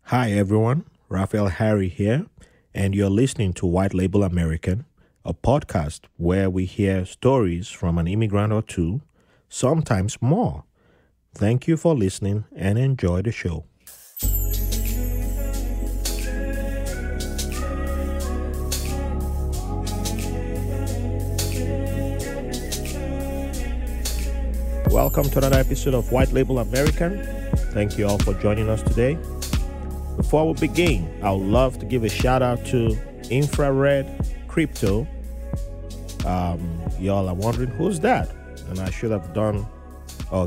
Hi everyone, Raphael Harry here, and you're listening to White Label American, a podcast where we hear stories from an immigrant or two, sometimes more. Thank you for listening and enjoy the show. Welcome to another episode of White Label American. Thank you all for joining us today. Before we begin, I would love to give a shout out to Infrared Crypto. Y'all are wondering who's that? And I should have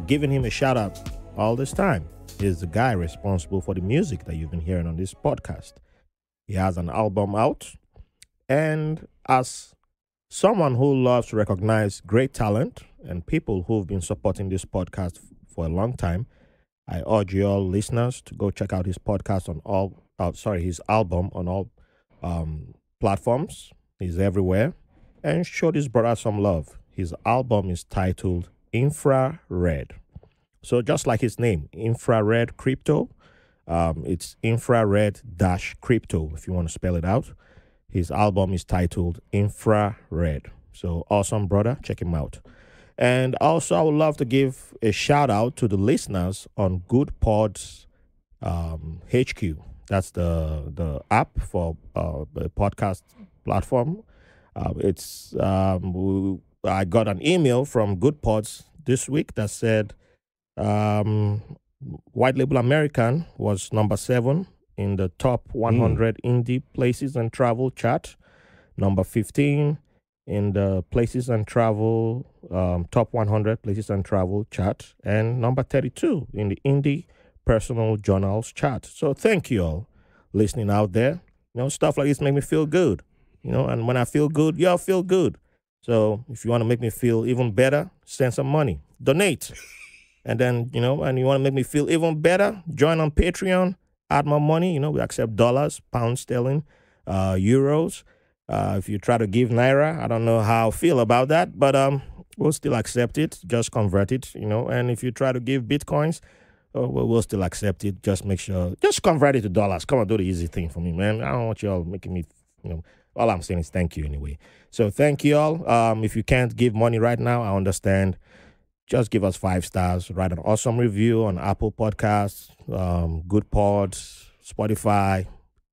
given him a shout out all this time. He's the guy responsible for the music that you've been hearing on this podcast. He has an album out. And as someone who loves to recognize great talent and people who've been supporting this podcast for a long time, I urge you all listeners to go check out his podcast his album on all platforms. He's everywhere. And show this brother some love. His album is titled Infrared. So just like his name, Infrared Crypto, it's infrared-crypto if you want to spell it out. His album is titled Infrared. So awesome, brother. Check him out. And also, I would love to give a shout out to the listeners on Good Pods HQ. That's the app for the podcast platform. I got an email from Good Pods this week that said White Label American was number 7 in the top 100 indie places and travel chart, number 15 in the places and travel top 100 places and travel chart, and number 32 in the indie personal journals chart. So thank you all listening out there. Stuff like this make me feel good. And when I feel good, y'all feel good. So if you want to make me feel even better, send some money, donate. And then, and you want to make me feel even better, join on Patreon, add more money. We accept dollars, pounds sterling, euros. If you try to give Naira, I don't know how I feel about that, but we'll still accept it. Just convert it, And if you try to give Bitcoins, we'll still accept it. Just make sure, just convert it to dollars. Come on, do the easy thing for me, man. I don't want y'all making me, all I'm saying is thank you anyway. So thank you all. If you can't give money right now, I understand. Just give us 5 stars. Write an awesome review on Apple Podcasts, Good Pods, Spotify,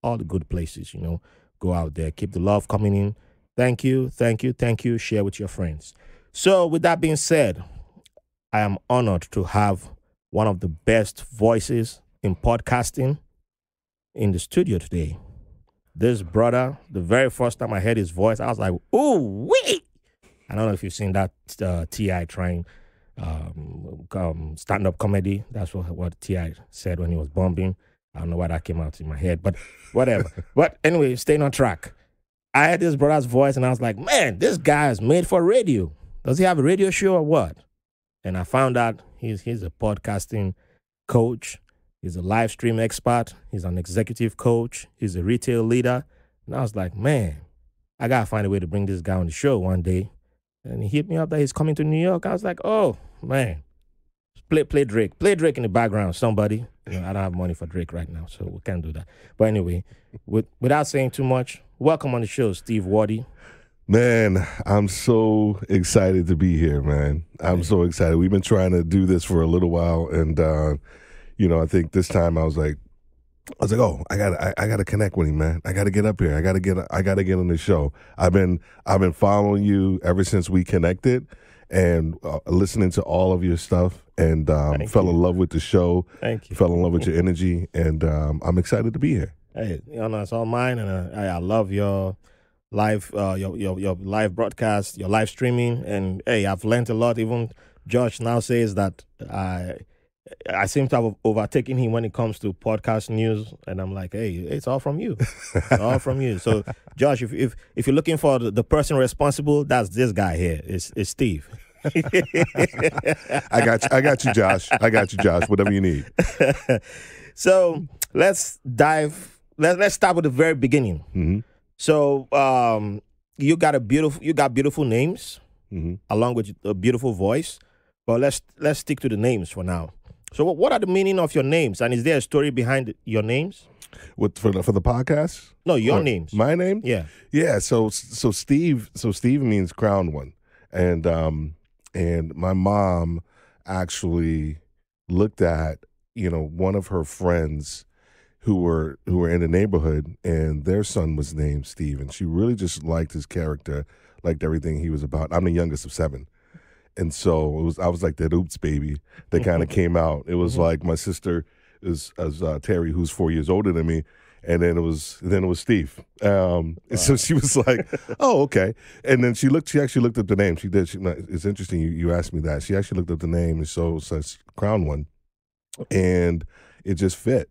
all the good places, Go out there. Keep the love coming in. Thank you. Share with your friends. So with that being said, I am honored to have one of the best voices in podcasting in the studio today. This brother, the very first time I heard his voice, I was like, ooh, wait. I don't know if you've seen that T.I. trying stand-up comedy. That's what T.I. said when he was bombing. I don't know why that came out in my head, but whatever. But anyway, staying on track. I heard this brother's voice, and I was like, man, this guy is made for radio. Does he have a radio show or what? And I found out he's a podcasting coach. He's a live stream expert. He's an executive coach. He's a retail leader. And I was like, man, I got to find a way to bring this guy on the show one day. And he hit me up that he's coming to New York. I was like, oh, man. Play Drake. Play Drake in the background, somebody. I don't have money for Drake right now, so we can't do that. But anyway, without saying too much, welcome on the show, Steve Waddy. Man, I'm so excited to be here, man. I'm so excited. We've been trying to do this for a little while, and I think this time I was like, oh, I gotta connect with him, man. I gotta get up here. I gotta get on the show. I've been following you ever since we connected, and listening to all of your stuff, and fell in love with the show. Thank you. Fell in love with your energy, and I'm excited to be here. Hey, it's all mine, and I love your live your live broadcast, your live streaming, and hey, I've learned a lot. Even Josh now says that I seem to have overtaken him when it comes to podcast news, and I'm like, hey, it's all from you. It's all from you. So, Josh, if you're looking for the person responsible, that's this guy here. It's Steve. I got you, Josh. Whatever you need. So let's start with the very beginning. Mm-hmm. So you got beautiful names, along with a beautiful voice. But let's stick to the names for now. So what are the meaning of your names? And is there a story behind your names? What for the podcast? No, your Or names. my name? Yeah. Yeah. So Steve means crowned one, and my mom actually looked at one of her friends who were in the neighborhood, and their son was named Steve, and she really just liked his character, liked everything he was about. I'm the youngest of seven. And so I was like that oops baby that kind of came out. It was like my sister is as Terry, who's 4 years older than me, and then it was Steve. And so she was like, "Oh, okay." And then she actually looked up the name. She did. It's interesting you asked me that. She actually looked up the name, and so says Crown One, and it just fit.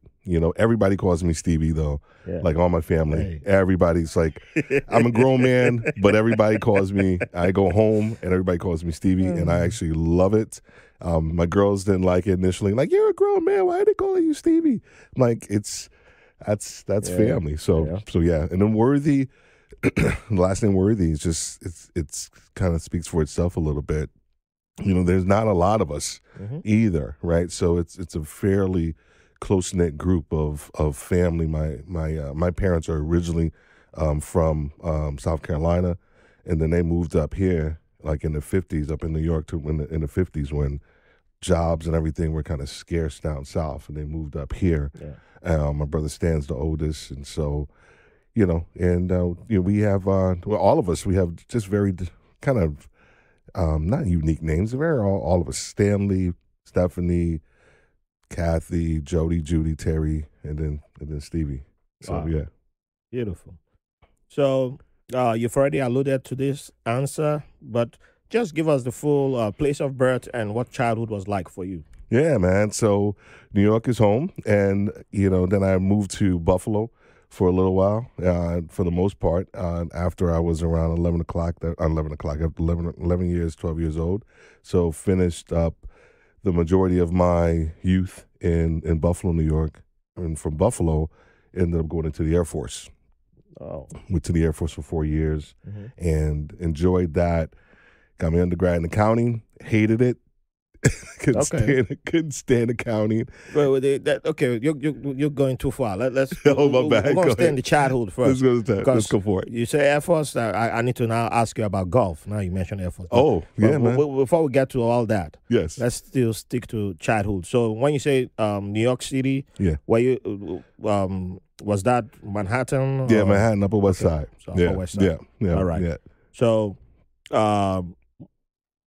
Everybody calls me Stevie though. Yeah. Like all my family, Hey. everybody's like, I'm a grown man, but everybody calls me. I go home and everybody calls me Stevie, and I actually love it. My girls didn't like it initially. Like, you're a grown man. Why are they calling you Stevie? I'm like, that's Yeah. family. So yeah. And then Worthy, the last name Worthy is just it's kind of speaks for itself a little bit. There's not a lot of us either, right? So it's a fairly close knit group of family. My parents are originally from South Carolina, and then they moved up here like in the 50s, up in New York in the 50s when jobs and everything were kind of scarce down south, and they moved up here. Yeah. My brother Stan's the oldest, and so we have all of us. We have just very kind of not unique names. They're all of us: Stanley, Stephanie, Kathy, Jody, Judy, Terry, and then Stevie. So Wow. yeah. Beautiful. So you've already alluded to this answer, but just give us the full place of birth and what childhood was like for you. Yeah, man. So New York is home, and then I moved to Buffalo for a little while. For the most part, after I was around 11 o'clock. 11 o'clock after 11 years, 12 years old. So finished up the majority of my youth in Buffalo, New York, and from Buffalo, ended up going into the Air Force. Oh. Went to the Air Force for 4 years Mhm. and enjoyed that. Got my undergrad in accounting, hated it. couldn't stand accounting. Well, okay, you're going too far. Let's Oh, my bad. We're going Go to stay in ahead. the childhood Let's first. go to that. Because Let's go for it. You say Air Force. I need to now ask you about golf. Now you mentioned Air Force. Oh, yeah, man. Before we get to all that, Yes. let's still stick to childhood. So when you say New York City, Yeah. where you was that Manhattan? Yeah, or- Manhattan, Upper West Okay, Side. so Upper West Side. Yeah. All right. Yeah. So,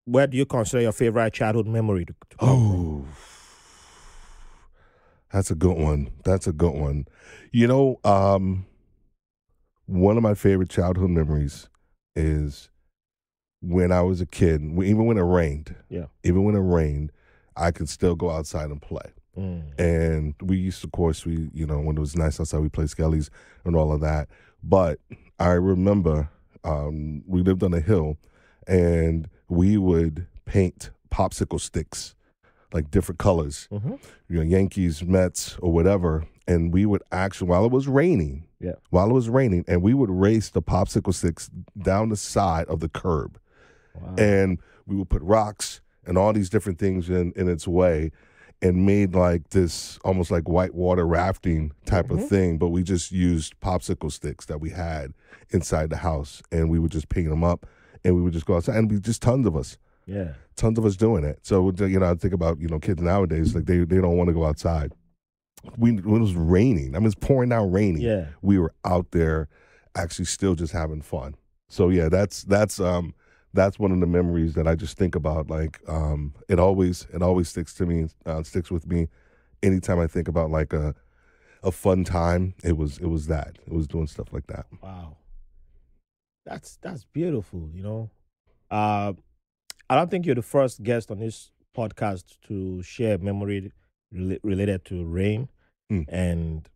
where do you consider your favorite childhood memory to come from? Oh, that's a good one. One of my favorite childhood memories is when I was a kid, even when it rained. Yeah. Even when it rained, I could still go outside and play. And we used to, of course, when it was nice outside, we played skellies and all of that. But I remember we lived on a hill, and we would paint popsicle sticks, like different colors, Yankees, Mets, or whatever. And we would actually, while it was raining, and we would race the popsicle sticks down the side of the curb. Wow. And we would put rocks and all these different things in its way, and made like this almost like whitewater rafting type of thing. But we just used popsicle sticks that we had inside the house, and we would just paint them up, and we would just go outside, and we just tons of us. Yeah. Tons of us doing it. So, I think about, kids nowadays, like they don't want to go outside. When it was raining, I mean, it's pouring down raining. Yeah. We were out there actually still just having fun. So yeah, that's one of the memories that I just think about. Like, it always sticks to me, sticks with me. Anytime I think about like a fun time, it was that. It was doing stuff like that. Wow. That's beautiful, I don't think you're the first guest on this podcast to share a memory related to rain and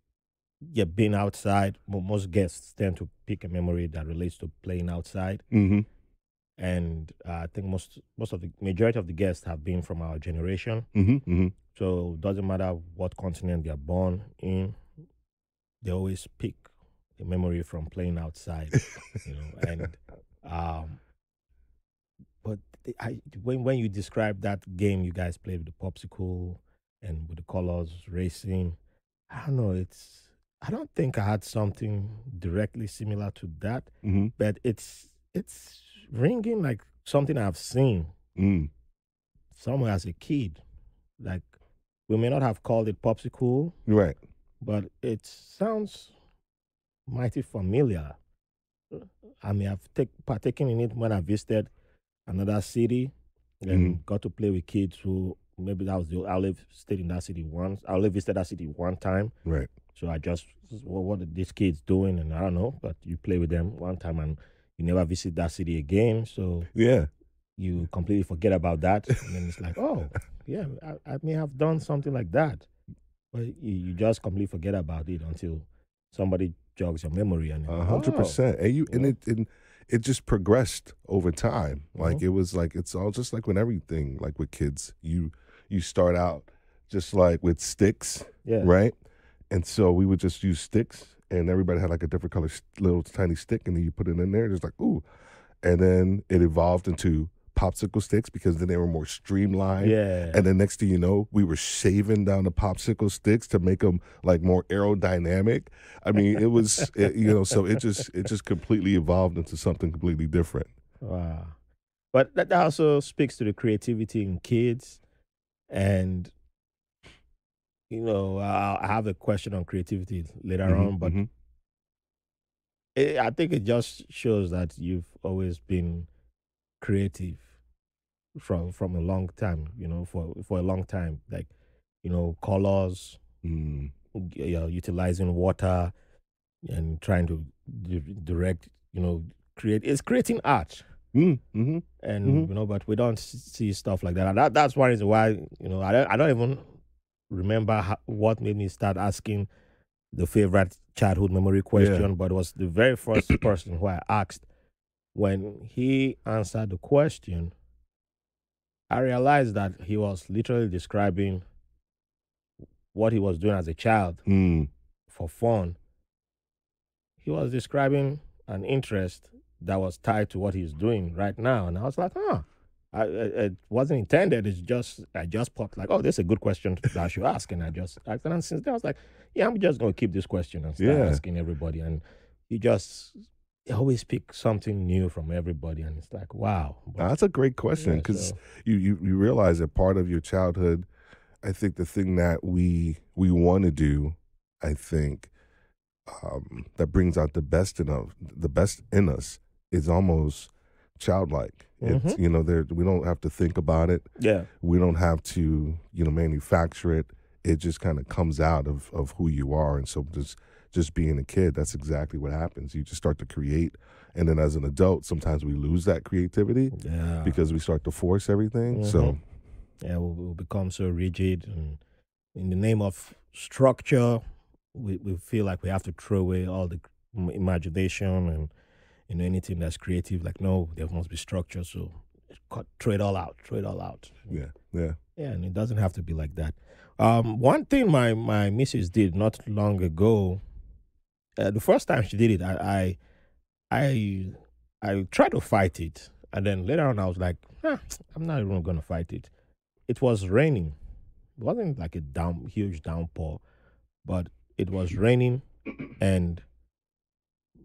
being outside. Most guests tend to pick a memory that relates to playing outside. Mm-hmm. And I think most of the majority of the guests have been from our generation. Mm-hmm. Mm-hmm. So it doesn't matter what continent they are born in, they always pick a memory from playing outside. And but when you describe that game you guys played with the popsicle and with the colors racing, I don't know, I don't think I had something directly similar to that, Mm-hmm. but it's ringing like something I've seen Mm. somewhere as a kid. Like we may not have called it popsicle, Right. but it sounds mighty familiar. I may have partaken in it when I visited another city Mm. and got to play with kids who maybe that was I only stayed in that city once. I only visited that city one time. Right. So I just, what are these kids doing? And I don't know, but you play with them one time and you never visit that city again. So Yeah. you completely forget about that. And then it's like, oh, yeah, I may have done something like that. But you just completely forget about it until somebody jogs your memory and you're like, oh, 100%. And you know? it just progressed over time. Like Mhm. it was like it's all just like with everything, like with kids. You start out just like with sticks, Yeah. right? And so we would just use sticks, and everybody had like a different color little tiny stick, and then you put it in there, just like ooh, and then it evolved into popsicle sticks because then they were more streamlined. Yeah. And then next thing you know, we were shaving down the popsicle sticks to make them like more aerodynamic. I mean, it was so it just completely evolved into something completely different. Wow. But that also speaks to the creativity in kids. And, I have a question on creativity later Hmm. on, but Hmm. I think it just shows that you've always been creative from a long time, for a long time. Like, colors, Mm. utilizing water and trying to direct, create. It's creating art. Mm. Hmm. Hmm. And but we don't see stuff like that. And that's one reason why I don't even remember what made me start asking the favorite childhood memory Yeah. question, but it was the very first person who I asked. When he answered the question, I realized that he was literally describing what he was doing as a child Mm. for fun. He was describing an interest that was tied to what he's doing right now, and I was like, huh. It wasn't intended. It's just I just popped like, oh, this is a good question that I should ask, and I just asked. And since then, I was like, yeah, I'm just gonna keep this question and start Yeah. asking everybody. And you just always pick something new from everybody, and it's like, wow. But That's a great question yeah, because so you realize that part of your childhood, I think the thing that we want to do, I think, that brings out the best in us is almost childlike. It's hmm there we don't have to think about it. yeah, We don't have to manufacture it. It just kind of comes out of who you are, and so just being a kid, that's exactly what happens. You just start to create, and then as an adult, sometimes we lose that creativity yeah, because we start to force everything. hmm So yeah. We'll become so rigid, and in the name of structure, we feel like we have to throw away all the imagination and anything that's creative. Like, no, there must be structure. So throw it all out. Throw it all out. yeah, yeah. Yeah, and it doesn't have to be like that. One thing my missus did not long ago. The first time she did it, I I tried to fight it, and then later on I was like, I'm not even gonna fight it. It was raining. It wasn't like a huge downpour, but it was raining, and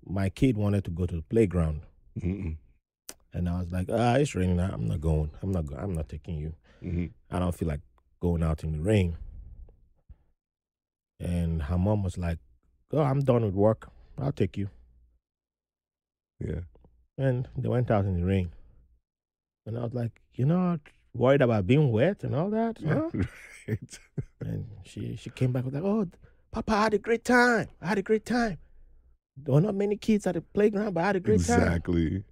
my kid wanted to go to the playground, Mm-mm. and I was like, it's raining. I'm not going. I'm not taking you. Mm-hmm. I don't feel like going out in the rain. And her mom was like, oh, I'm done with work. I'll take you. Yeah. And they went out in the rain. And I was like, you're not worried about being wet and all that, Yeah. huh? Right. And she came back with like, oh, Papa, I had a great time. I had a great time. There were not many kids at the playground, but I had a great time. Exactly.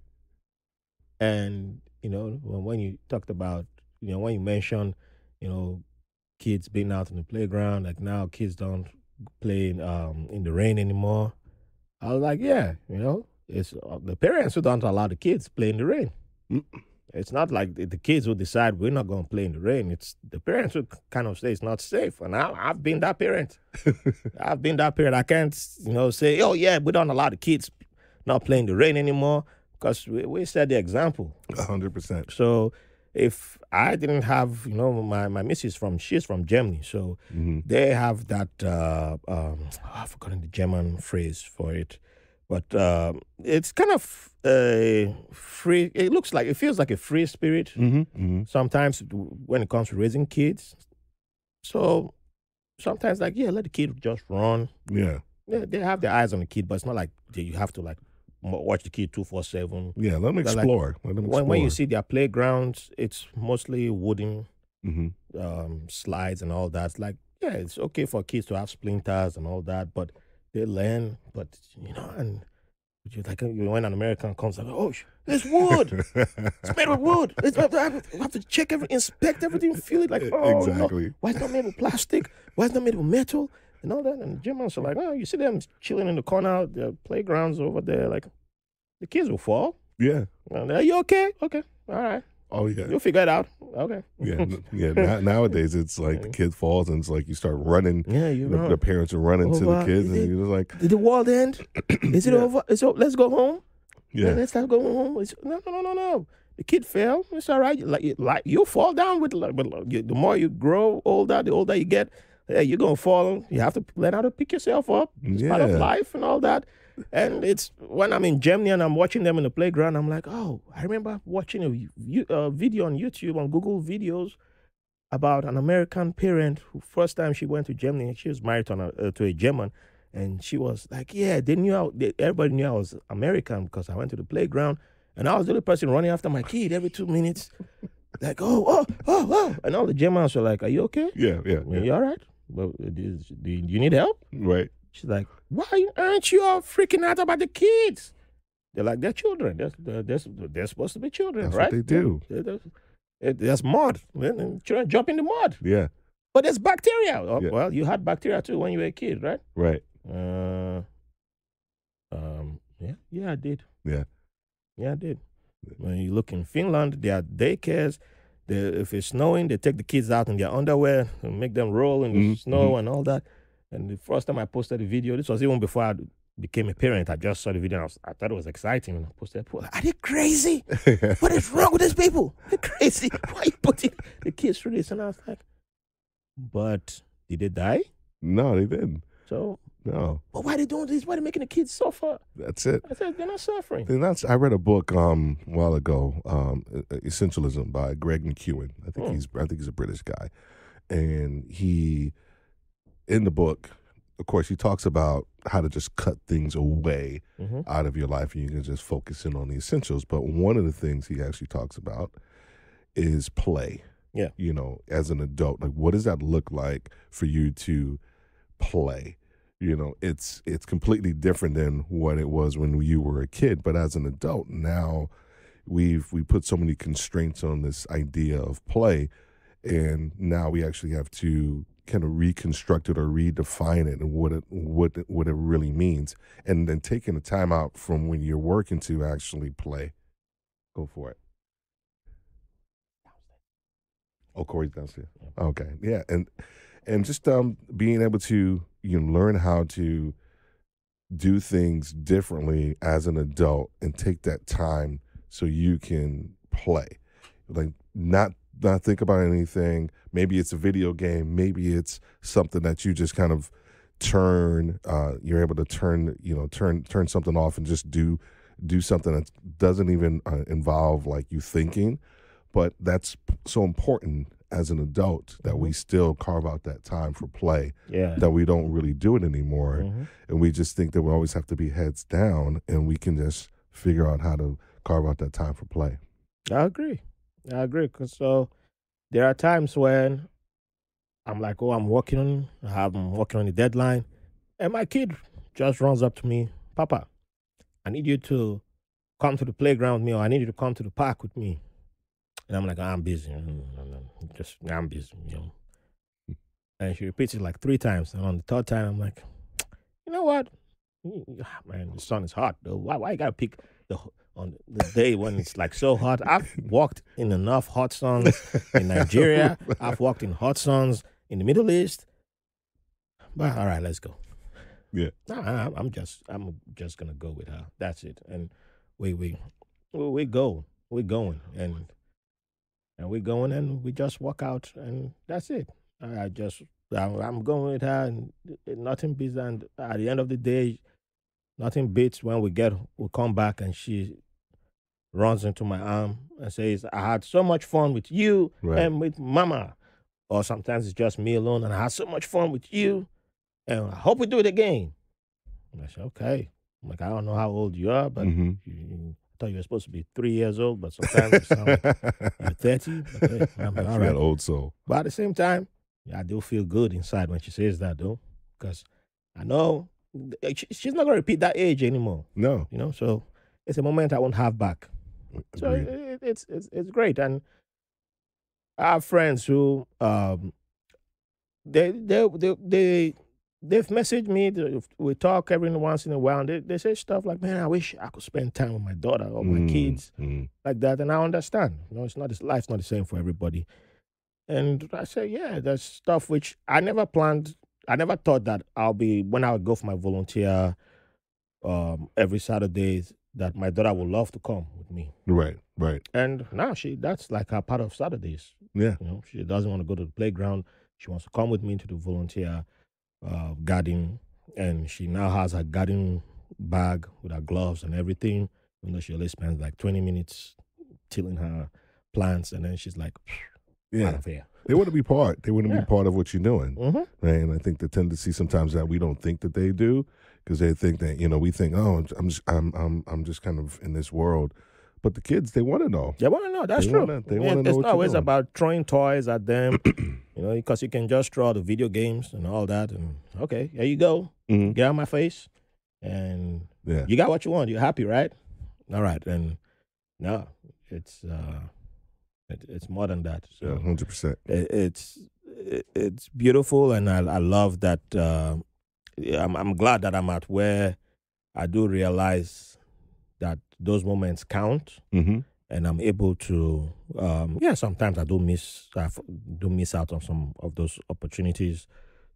And, when you talked about, when you mentioned, you know, kids being out in the playground, like now kids don't play in the rain anymore. I was like, yeah, it's the parents who don't allow the kids play in the rain. Mm. It's not like the kids who decide we're not going to play in the rain. It's the parents who kind of say it's not safe. And I've been that parent. I've been that parent. I can't, say, oh, yeah, we don't allow the kids not playing the rain anymore because we set the example. 100%. So if I didn't have, my missus she's from Germany, so they have that, I've forgotten the German phrase for it, but it's kind of a free, it feels like a free spirit sometimes when it comes to raising kids. So sometimes, like, yeah, let the kid just run. Yeah. They have their eyes on the kid, but it's not like you have to like watch the kid 24/7. Yeah, let them explore. Let them explore. When you see their playgrounds, it's mostly wooden slides and all that. It's like, yeah, it's okay for kids to have splinters and all that, but they learn. But and like when an American comes, like, oh, it's wood. It's made of wood. I have to check inspect everything, feel it. Like, oh, exactly. No. Why is it not made of plastic? Why is it not made of metal? And all that. And the Germans are like, oh, you see them chilling in the corner, the playgrounds over there. Like, the kids will fall. Yeah. And are you okay? Okay. All right. Oh, yeah. You'll figure it out. Okay. Yeah. Nowadays, it's like the kid falls and it's like you start running. Yeah, the parents are running to the kids and you're just like, did the world end? Is it over? Let's go home. Yeah. Let's start going home. No. The kid fell. It's all right. Like you fall down the more you grow older, the older you get, you're gonna fall. You have to learn how to pick yourself up. It's part of life and all that. And it's when I'm in Germany and I'm watching them in the playground, I'm like, oh, I remember watching a video on YouTube, on Google videos, about an American parent who first time she went to Germany. She was married to a German, and she was like, yeah, everybody knew I was American because I went to the playground, and I was the only person running after my kid every 2 minutes, like, oh, and all the Germans were like, are you okay? Yeah. You all right? Well, do you need help? Right. She's like, why aren't you all freaking out about the kids? They're like, they're children. They're supposed to be children, That's right? what they do. There's mud. Children jump in the mud. Yeah. But there's bacteria. Oh, Yeah. well, you had bacteria too when you were a kid, right? Right. Yeah, I did. Yeah. Yeah, I did. When you look in Finland, there are daycares. If it's snowing, they take the kids out in their underwear and make them roll in the snow and all that. And the first time I posted a video, this was even before I became a parent. I just saw the video and I thought it was exciting. And I posted, are they crazy? What is wrong with these people? They're crazy. Why are you putting the kids through this? And I was like, but did they die? No, they didn't. So, no. But why are they doing this? Why are they making the kids suffer? That's it. I said, they're not suffering. I read a book a while ago, Essentialism by Greg McEwen. I think he's a British guy. And in the book, of course, he talks about how to just cut things away out of your life and you can just focus in on the essentials. But one of the things he actually talks about is play. Yeah. As an adult, like what does that look like for you to play? It's completely different than what it was when you were a kid. But as an adult now, we put so many constraints on this idea of play, and now we actually have to kind of reconstruct it or redefine it and what it really means, and then taking the time out from when you're working to actually play. Go for it. Oh, Corey's downstairs. Okay, yeah, and just being able to learn how to do things differently as an adult and take that time so you can play, like not think about anything. Maybe it's a video game. Maybe it's something that you just kind of turn. You're able to turn something off and just do something that doesn't even involve like you thinking. But that's so important as an adult that we still carve out that time for play. Yeah. That we don't really do it anymore, and we just think that we always have to be heads down, and we can just figure out how to carve out that time for play. I agree. Because there are times when I'm like, oh, I'm working on the deadline, and my kid just runs up to me, Papa, I need you to come to the playground with me, or I need you to come to the park with me. And I'm like, I'm busy. I'm busy, And she repeats it like 3 times. And on the 3rd time, I'm like, you know what? Man, the sun is hot, though. Why you got to pick on the day when it's like so hot? I've walked in enough hot suns in Nigeria. I've walked in hot suns in the Middle East. But all right, let's go. Yeah. I'm just gonna go with her. That's it. And we go. We're going. And and we go in and we just walk out, and that's it. I'm going with her, and nothing beats. And at the end of the day, nothing beats when we come back, and she runs into my arm and says, "I had so much fun with you Right. and with Mama." Or sometimes it's just me alone, and I had so much fun with you, and I hope we do it again. And I said, "Okay." I'm like, I don't know how old you are, but Mm-hmm. I thought you were supposed to be 3 years old, but sometimes you sound like you're 30. But hey, I'm like, all She right. got old soul. But at the same time, yeah, I do feel good inside when she says that, though, because I know she's not going to repeat that age anymore. No. So it's a moment I won't have back. So Agreed. it's great, and I have friends who they've messaged me. We talk every once in a while, and they say stuff like, "Man, I wish I could spend time with my daughter or my kids like that." And I understand. It's not life's not the same for everybody. And I say, yeah, there's stuff which I never planned. I never thought that when I would go for my volunteer every Saturday, that my daughter would love to come with me. Right. Right. And now that's like a part of Saturdays. Yeah. She doesn't want to go to the playground. She wants to come with me to the volunteer garden, and she now has her garden bag with her gloves and everything. She only spends like 20 minutes tilling her plants, and then she's like, out of here. They want to be part. They want to Yeah. be part of what you're doing. Mm-hmm. Right? And I think the tendency sometimes that we don't think that they do, because they think that we think, oh, I'm just kind of in this world, but the kids, they want to know. They want to know. That's true. They want to know. It's what not always you're doing. about throwing toys at them, because you can just throw the video games and all that, and okay, here you go. Mhm. Get out of my face, and Yeah. you got what you want. You're happy, right? All right, and no, it's more than that. So 100%. it's beautiful, and I love that. I'm glad that I'm at where I do realize that those moments count, Mm-hmm. and I'm able to. Sometimes I do miss out on some of those opportunities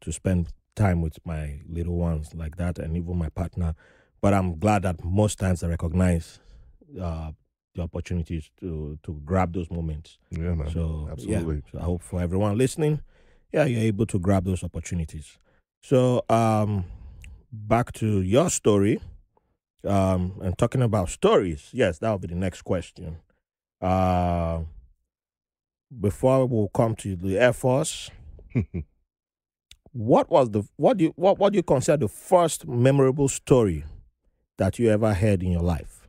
to spend time with my little ones like that, and even my partner. But I'm glad that most times I recognize the opportunities to grab those moments. Yeah, man. So Absolutely. So I hope for everyone listening, you're able to grab those opportunities. So back to your story, and talking about stories. Yes, that will be the next question. Before we'll come to the Air Force, what do you consider the first memorable story that you ever heard in your life?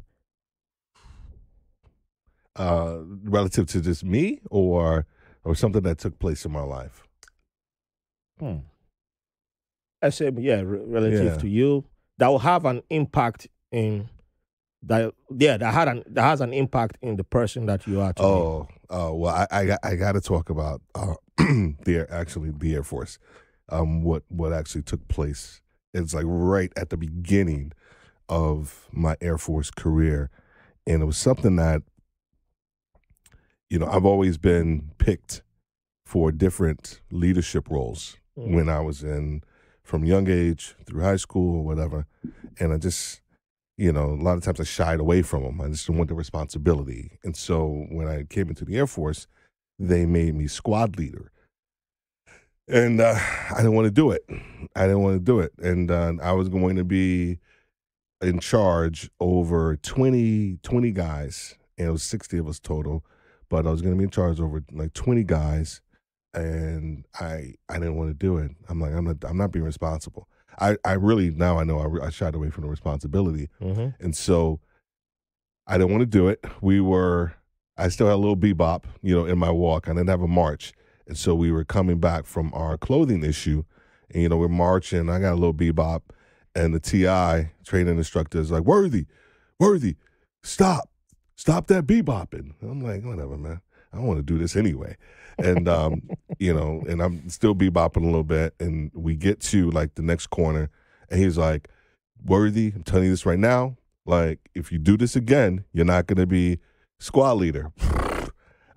Relative to just me or something that took place in my life? I say, relative Yeah. to you, that will have an impact in that. Yeah, that has an impact in the person that you are today. Well, I got to talk about the Air Force. What actually took place? It's like right at the beginning of my Air Force career, and it was something that I've always been picked for different leadership roles when I was from young age through high school or whatever, and I just. A lot of times I shied away from them. I just didn't want the responsibility. And so when I came into the Air Force, they made me squad leader. And I didn't want to do it. And I was going to be in charge over 20 guys. And it was 60 of us total. But I was going to be in charge over like 20 guys. And I didn't want to do it. I'm like, I'm not being responsible. I really, now I know I shied away from the responsibility. Mm-hmm. And so I didn't want to do it. I still had a little bebop, in my walk. I didn't have a march. And so we were coming back from our clothing issue and, we're marching. I got a little bebop and the TI training instructor is like, Worthy, stop that bebopping. I'm like, whatever, man. I don't want to do this anyway. And, and I'm still bebopping a little bit. And we get to like the next corner and he's like, Worthy, I'm telling you this right now. Like, if you do this again, you're not going to be squad leader.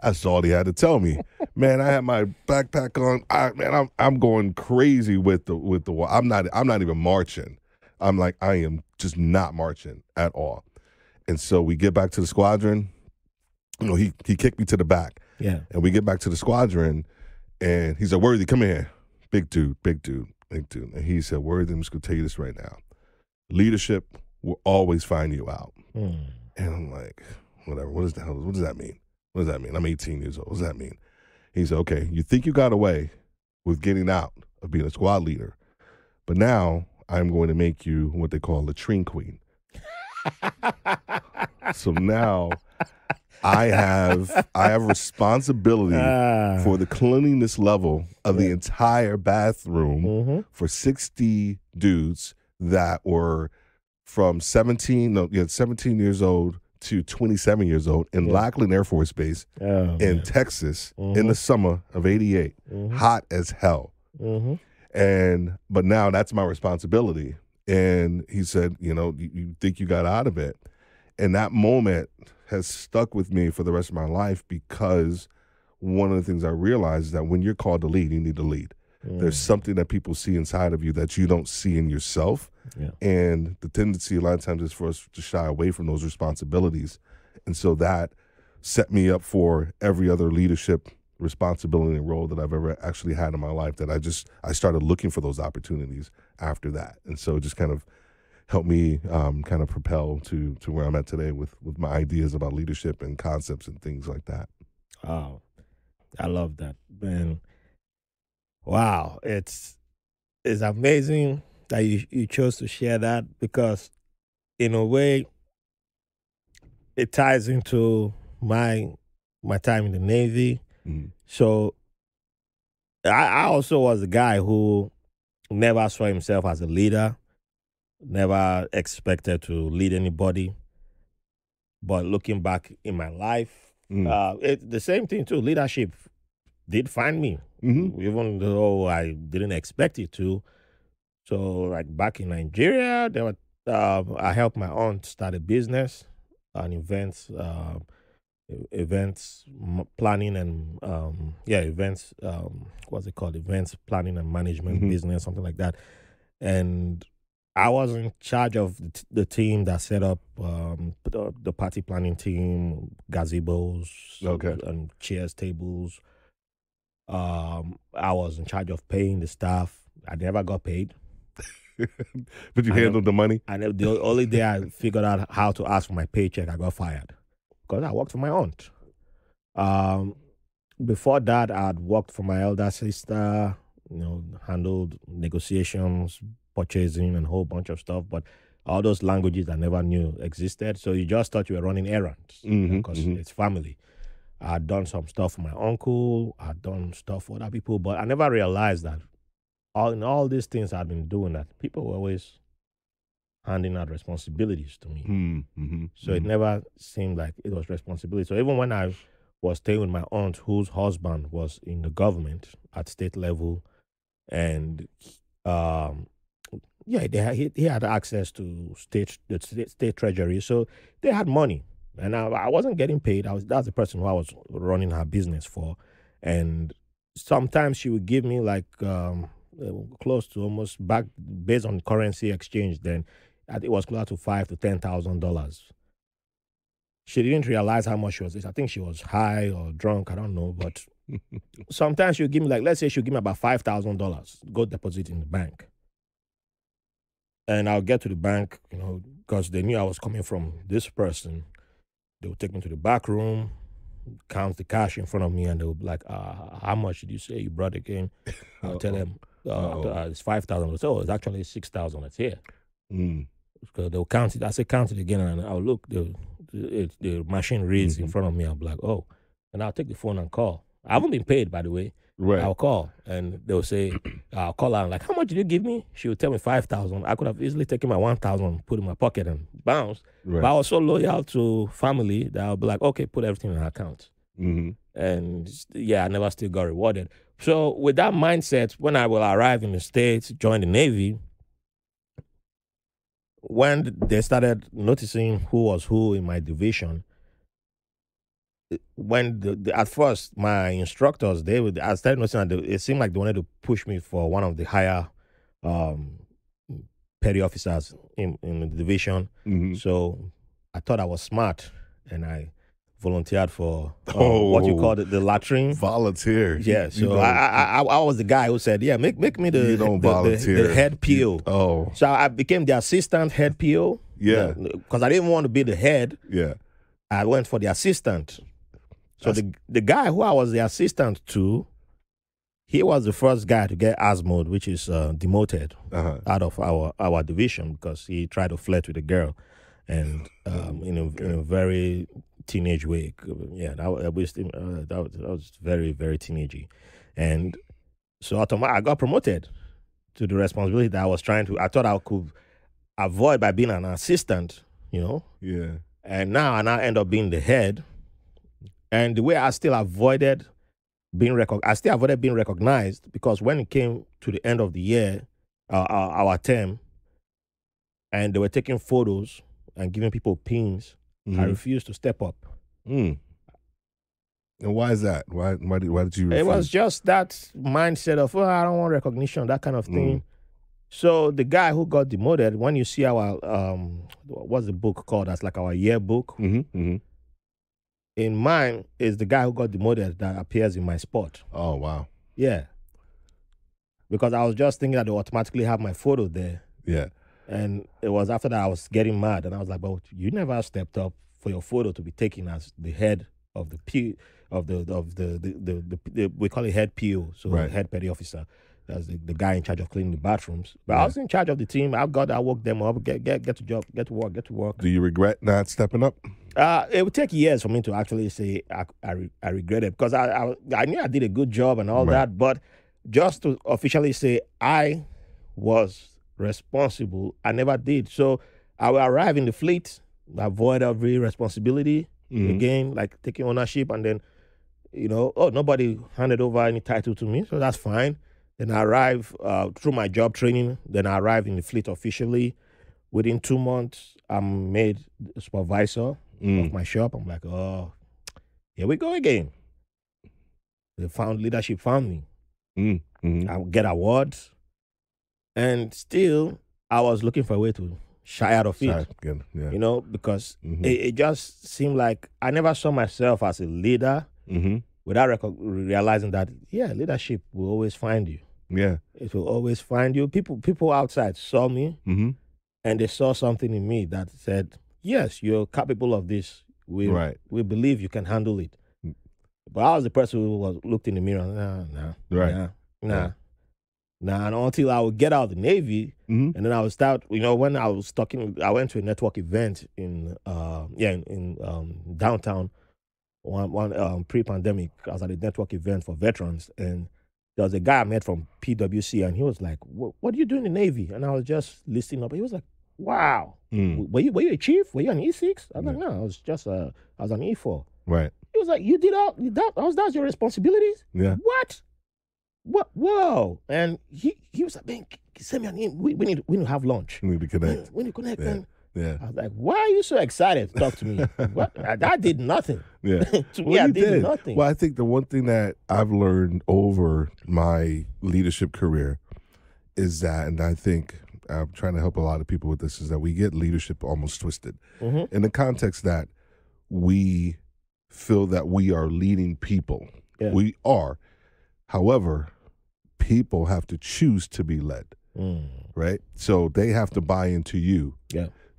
That's all he had to tell me. Man, I had my backpack on. I'm going crazy with the. I'm not even marching. I'm like, I am just not marching at all. And so we get back to the squadron. He kicked me to the back. Yeah. And we get back to the squadron, and he's like, Worthy, come here. Big dude. And he said, Worthy, I'm just going to tell you this right now. Leadership will always find you out. Mm. And I'm like, whatever. What does that mean? What does that mean? I'm 18 years old. What does that mean? He said, okay, you think you got away with getting out of being a squad leader, but now I'm going to make you what they call a latrine queen. So now I have responsibility for the cleanliness level of the entire bathroom for 60 dudes that were from 17 years old to 27 years old in Lackland Air Force Base in Texas in the summer of '88, hot as hell. But now that's my responsibility. And he said, you think you got out of it. And that moment has stuck with me for the rest of my life, because one of the things I realized is that when you're called to lead, you need to lead. There's something that people see inside of you that you don't see in yourself. Yeah. And the tendency a lot of times is for us to shy away from those responsibilities. And so that set me up for every other leadership responsibility and role that I've ever actually had in my life, that I started looking for those opportunities after that. And so it just kind of helped me kind of propel to where I'm at today with my ideas about leadership and concepts and things like that. Oh, I love that, man. Wow, it's amazing that you chose to share that, because in a way it ties into my time in the Navy. So I also was a guy who never saw himself as a leader, never expected to lead anybody. But looking back in my life, the same thing too. Leadership did find me, even though I didn't expect it to. So, like back in Nigeria, I helped my aunt start a business, an events planning and events. What's it called? Events planning and management business, something like that. And I was in charge of the team that set up the party planning team, gazebos, and chairs, tables. I was in charge of paying the staff. I never got paid. But you handled the money? The only day I figured out how to ask for my paycheck, I got fired, because I worked for my aunt. Before that, I'd worked for my elder sister, handled negotiations, purchasing, and a whole bunch of stuff. But all those languages I never knew existed. So you just thought you were running errands, because it's family. I'd done some stuff for my uncle. I'd done stuff for other people. But I never realized that in all these things I've been doing, that people were always handing out responsibilities to me. So it never seemed like it was responsibility. So even when I was staying with my aunt, whose husband was in the government at state level, and he had access to the state treasury, so they had money, and I wasn't getting paid. That's the person who I was running her business for, and sometimes she would give me like close to almost, back based on currency exchange then, it was close to $5,000 to $10,000. She didn't realize how much she was. I think she was high or drunk, I don't know, but sometimes she'll give me, like, let's say she'll give me about $5,000, go deposit in the bank. And I'll get to the bank, because they knew I was coming from this person. They would take me to the back room, count the cash in front of me, and they would be like, how much did you say you brought again? I'll tell them, it's 5,000. They'll say, it's actually 6,000. It's here. Because they'll count it. I say, count it again, and I'll look. The machine reads in front of me. I'll be like, and I'll take the phone and call. I haven't been paid, by the way. Right. I'll call, and they'll say, I'll call her. I'm like, how much did you give me? She would tell me 5,000. I could have easily taken my 1,000, put it in my pocket, and bounced. Right. But I was so loyal to family that I'll be like, okay, put everything in her account. And I never still got rewarded. So with that mindset, when I will arrive in the States, join the Navy, when they started noticing who was who in my division, when at first my instructors, I started noticing that it seemed like they wanted to push me for one of the higher petty officers in the division. So I thought I was smart, and I volunteered for what you call the latrine. Volunteer. Yeah, so I was the guy who said, yeah, make me You don't volunteer. the head PO. So I became the assistant head PO. Yeah. Because I didn't want to be the head. Yeah. I went for the assistant. So the guy who I was the assistant to, he was the first guy to get asthma, which is demoted out of our division because he tried to flirt with a girl, and in a very teenage way. Yeah, that was very, very teenagey. And so I got promoted to the responsibility that I thought I could avoid by being an assistant, Yeah. And now I end up being the head. And the way I still avoided being recognized because when it came to the end of the year, our term, and they were taking photos and giving people pins, I refused to step up. And why is that? Why did you refuse? It was just that mindset of, I don't want recognition, that kind of thing. So the guy who got demoted, when you see our, what's the book called? That's like our yearbook. In mine is the guy who got demoted that appears in my spot. Oh, wow. Yeah. Because I was just thinking that they automatically have my photo there. Yeah. And it was after that I was getting mad. And I was like, but you never stepped up for your photo to be taken as the head of the we call it head PO, so head petty officer. That's the guy in charge of cleaning the bathrooms. But I was in charge of the team. I woke them up, get to work. Do you regret not stepping up? It would take years for me to actually say I regret it because I knew I did a good job and all that, but just to officially say I was responsible, I never did. So I will arrive in the fleet, avoid every responsibility again, like taking ownership, and then nobody handed over any title to me, so that's fine. Then I arrive through my job training. Then I arrived in the fleet officially. Within 2 months, I'm made the supervisor of my shop. I'm like, oh, here we go again. Leadership found me. I would get awards. And still, I was looking for a way to shy out of it. Because it just seemed like I never saw myself as a leader without realizing that, leadership will always find you. Yeah. It will always find you. People outside saw me, and they saw something in me that said, yes, you're capable of this. We believe you can handle it. But I was the person who looked in the mirror, nah. And until I would get out of the Navy, and then I would start, when I was talking, I went to a network event in downtown, one pre-pandemic. I was at a network event for veterans, and there was a guy I met from PwC, and he was like, what do you do in the Navy? And I was just listening up. He was like, wow, were you a chief? Were you an E6? I was like, no, I was an E4. Right. He was like, you did all that? That's your responsibilities? Yeah. What? Whoa. And he was like, man, send me an email. We need to have lunch. We need to connect. We need to connect. Yeah. I was like, why are you so excited to talk to me? What? I did nothing. Yeah. To me, I did nothing. Well, I think the one thing that I've learned over my leadership career is that, and I think I'm trying to help a lot of people with this, is that we get leadership almost twisted in the context that we feel that we are leading people. Yeah. We are. However, people have to choose to be led, right? So they have to buy into you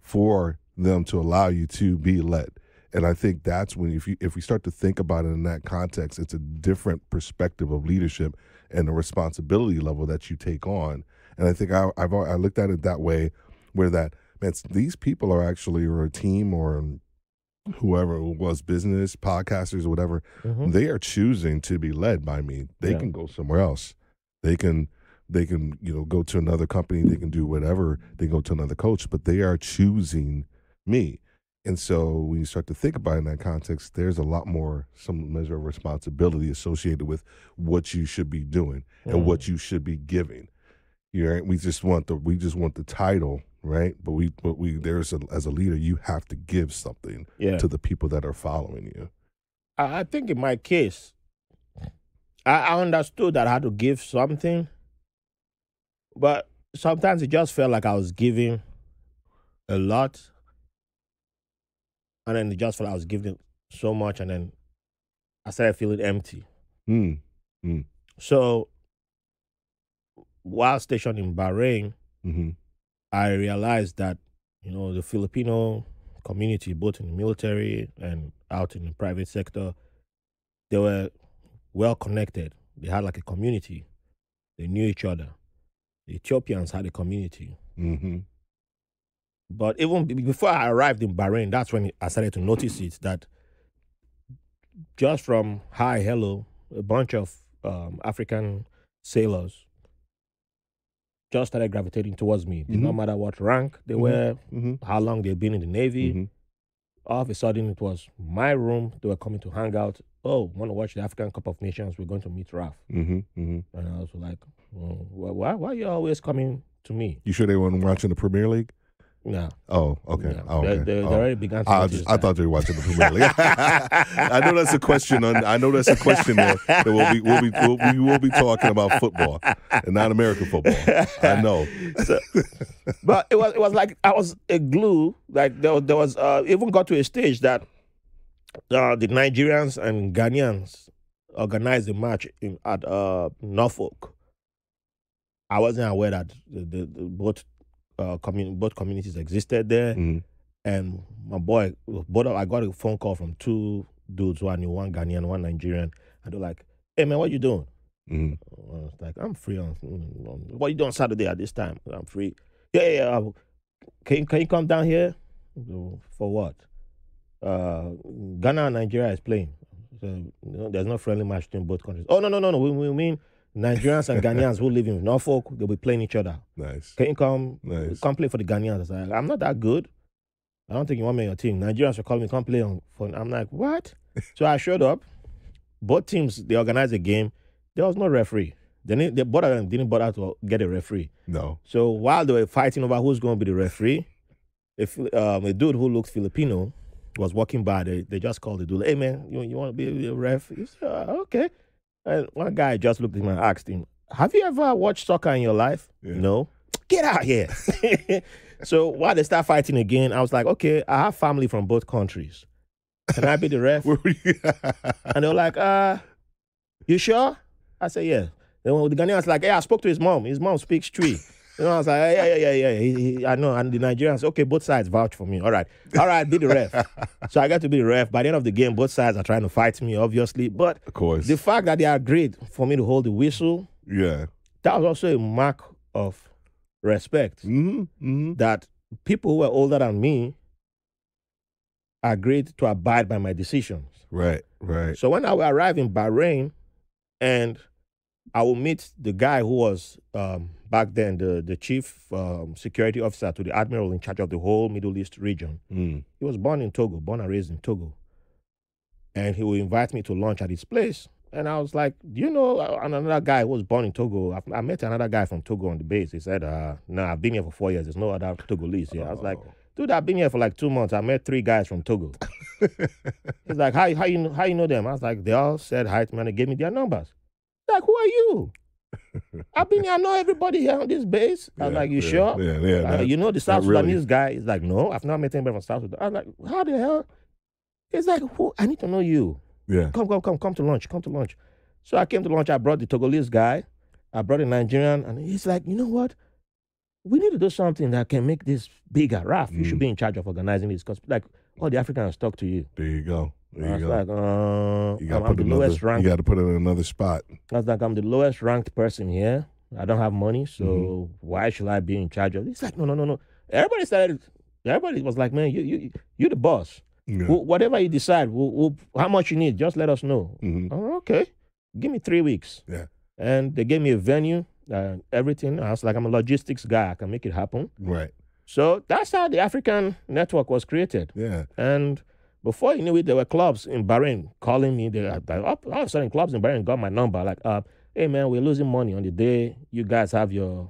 for them to allow you to be led. And I think that's when, if we start to think about it in that context, it's a different perspective of leadership and the responsibility level that you take on. And I think I looked at it that way, where that, man, these people are actually, or a team or whoever it was, business, podcasters, or whatever, they are choosing to be led by me. They can go somewhere else. They can go to another company. They can do whatever. They go to another coach, but they are choosing me. And so when you start to think about it in that context, there's a lot more, some measure of responsibility associated with what you should be doing and what you should be giving. We just want the title, right? But as a leader, you have to give something to the people that are following you. I think in my case, I understood that I had to give something, but sometimes it just felt like I was giving a lot, and then it just felt like I was giving so much, and then I started feeling empty. Mm. Mm. So while stationed in Bahrain, Mm-hmm. I realized that, the Filipino community, both in the military and out in the private sector, they were well connected. They had like a community. They knew each other. The Ethiopians had a community. Mm-hmm. But even before I arrived in Bahrain, that's when I started to notice it, that just from hi, hello, a bunch of African sailors just started gravitating towards me. It did not matter what rank they were, how long they'd been in the Navy. All of a sudden, it was my room. They were coming to hang out. Oh, want to watch the African Cup of Nations? We're going to meet Raf. And I was like, why are you always coming to me? You sure they weren't watching the Premier League? No. Oh, okay. No. Oh, okay. They already began to I thought they were watching the Premier League. I know that's a question. I know that's a question there that we will be talking about football and not American football. I know. But it was like I was a glue. Like there was even got to a stage that the Nigerians and Ghanaians organized a match at Norfolk. I wasn't aware that the both communities existed there, and my boy, I got a phone call from two dudes who I knew, one Ghanaian, one Nigerian, and they're like, "Hey man, what you doing?" I was like, "I'm free on. What you doing Saturday at this time?" "I'm free." Yeah. Can you come down here? For what? Ghana and Nigeria is playing. So there's no friendly match between both countries. Oh no. We mean Nigerians and Ghanaians who live in Norfolk, they'll be playing each other. Nice. Can you come? Nice. Come play for the Ghanaians. I was like, I'm not that good. I don't think you want me on your team. Nigerians will call me, come play on phone. I'm like, what? So I showed up. Both teams, they organized a game. There was no referee. Both of them didn't bother to get a referee. No. So while they were fighting over who's going to be the referee, a dude who looked Filipino was walking by. They just called the dude, "Hey man, you want to be a ref?" He said, "Okay." And one guy just looked at him and asked him, "Have you ever watched soccer in your life?" Yeah. "No." "Get out here." So while they start fighting again, I was like, "Okay, I have family from both countries. Can I be the ref?" And they were like, "You sure?" I said, "Yeah." Then the Ghanaian was like, "Hey, I spoke to his mom. His mom speaks Twi." I was like, yeah. I know. And the Nigerians, okay, both sides vouch for me. All right, be the ref. So I got to be the ref. By the end of the game, both sides are trying to fight me, obviously. But of course, the fact that they agreed for me to hold the whistle, that was also a mark of respect. That people who were older than me agreed to abide by my decisions. Right. So when I will arrive in Bahrain, and I will meet the guy who was back then the chief security officer to the admiral in charge of the whole Middle East region. He was born and raised in Togo. And he will invite me to lunch at his place. And I was like, "Do you know another guy who was born in Togo?" I met another guy from Togo on the base. He said, "No, I've been here for 4 years. There's no other Togolese here." I was like, "Dude, I've been here for like 2 months. I met 3 guys from Togo." He's like, how you know them?" I was like, "They all said hi to me and they gave me their numbers." Like, "Who are you?" "I've been here. I know everybody here on this base." I was like, "You sure?" Yeah. You know the South really. Sudanese guy? He's like, "No, I've not met anybody from South Sudan." I was like, "How the hell?" He's like, "Who? I need to know you." Yeah. Come to lunch. So I came to lunch. I brought the Togolese guy. I brought a Nigerian. And he's like, "You know what? We need to do something that can make this bigger. Raf, you should be in charge of organizing this, because like all the Africans talk to you." There you go. I was like, you got I'm the lowest ranked. You got to put it in another spot. I was like, "I'm the lowest ranked person here. I don't have money, so why should I be in charge of this?" He's like, no. Everybody was like, "Man, you the boss. Yeah. Whatever you decide, how much you need, just let us know." "Oh, okay. Give me 3 weeks." Yeah. And they gave me a venue, everything. I was like, I'm a logistics guy. I can make it happen. Right. So that's how the African network was created. Yeah. And before you knew it, there were clubs in Bahrain calling me. All of a sudden, clubs in Bahrain got my number. Like, "Hey, man, we're losing money on the day you guys have you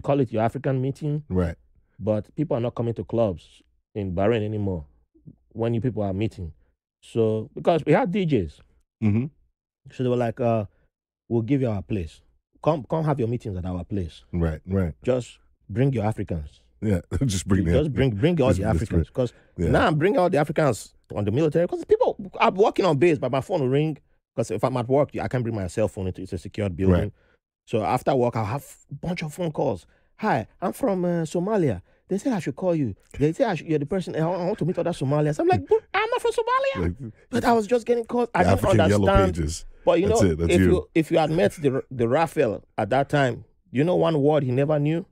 call it your African meeting. Right. But people are not coming to clubs in Bahrain anymore when you people are meeting." So, because we had DJs. So they were like, "We'll give you our place. Come have your meetings at our place. Right. Just bring your Africans." Yeah. Just bring all the Africans. Because now I'm bringing all the Africans on the military because people I'm working on base, but my phone will ring because if I'm at work, I can't bring my cell phone into it's a secured building. Right. So after work, I'll have a bunch of phone calls. Hi, I'm from Somalia. They said I should call you. They say you're the person. I want to meet other Somalians. I'm like, I'm not from Somalia. But I was just getting calls. I didn't African understand. Yellow Pages. But you know, That's you. if you had met the Raphael at that time, you know one word he never knew?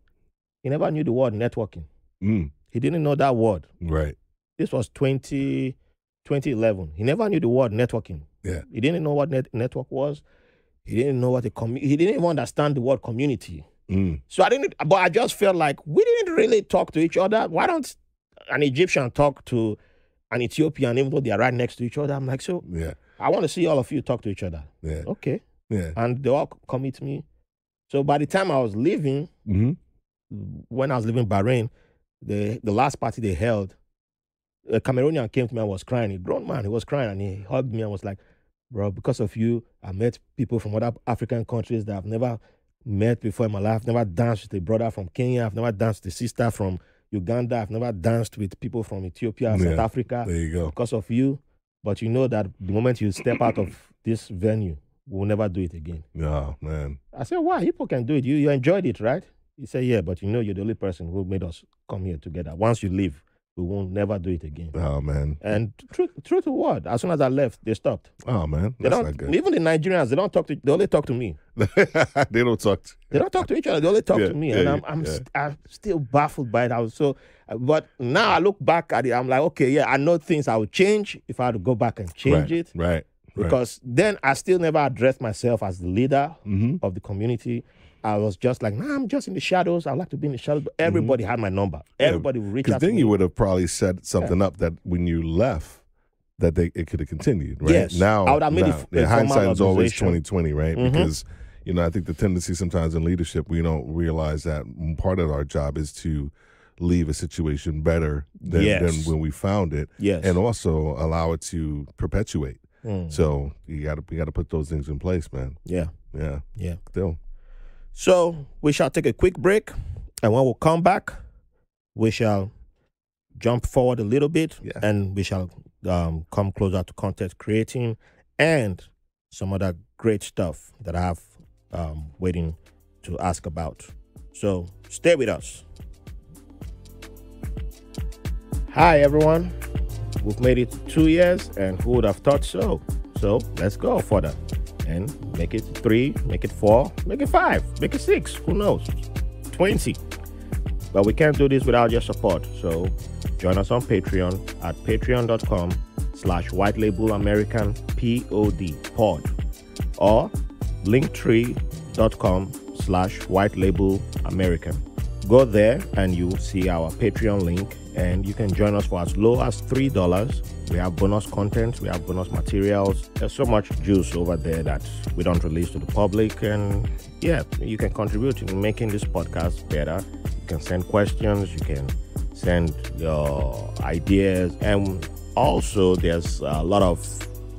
He never knew the word networking. He didn't know that word. Right. This was 2011. He never knew the word networking. Yeah. He didn't know what network was. He didn't know what he didn't even understand the word community. So but I just felt like we didn't really talk to each other. Why don't an Egyptian talk to an Ethiopian even though they are right next to each other? I'm like, so Yeah. I want to see all of you talk to each other. Yeah. Okay. Yeah. And they all commit me. So by the time I was leaving, when I was leaving Bahrain, the last party they held, a Cameroonian came to me and was crying. A grown man, he was crying and he hugged me and was like, bro, because of you, I met people from other African countries that I've never met before in my life. I've never danced with a brother from Kenya. I've never danced with a sister from Uganda. I've never danced with people from Ethiopia, South Africa. There you go. Because of you. But you know that the moment you step out of this venue, we'll never do it again. Oh, man. I said, why? People can do it. You enjoyed it, right? He said, yeah, but you know you're the only person who made us come here together. Once you leave, we won't never do it again. Oh, man. And true to word, as soon as I left, they stopped. Oh, man. They That's don't, not good. even the Nigerians, they only talk to me. They don't talk to They don't talk to each other. They only talk to me. And I'm still baffled by it. But now I look back at it, I'm like, okay, yeah, I know things I would change if I had to go back and change it. Right. Because then I still never addressed myself as the leader of the community. I was just like, I'm just in the shadows. I like to be in the shadows. But everybody had my number. Everybody would reach out to me. Because then you would have probably set something up that when you left, that it could have continued, right? Yes. Now, I would have made it hindsight is always organization. 2020, right? Because, I think the tendency sometimes in leadership, we don't realize that part of our job is to leave a situation better than when we found it. Yes. And also allow it to perpetuate. So you got to put those things in place, man. Yeah. Still. So we shall take a quick break, and when we come back, we shall jump forward a little bit, and we shall come closer to content creating and some other great stuff that I have waiting to ask about. So stay with us. Hi, everyone. We've made it 2 years, and who would have thought so? So let's go further and make it 3, make it 4, make it 5, make it 6, who knows, 20. But we can't do this without your support. So join us on Patreon at patreon.com/whitelabelamericanpod or linktree.com/whitelabelamerican. Go there and you'll see our Patreon link, and you can join us for as low as $3. We have bonus content, we have bonus materials. There's so much juice over there that we don't release to the public, and you can contribute in making this podcast better. You can send questions, you can send your ideas, and also there's a lot of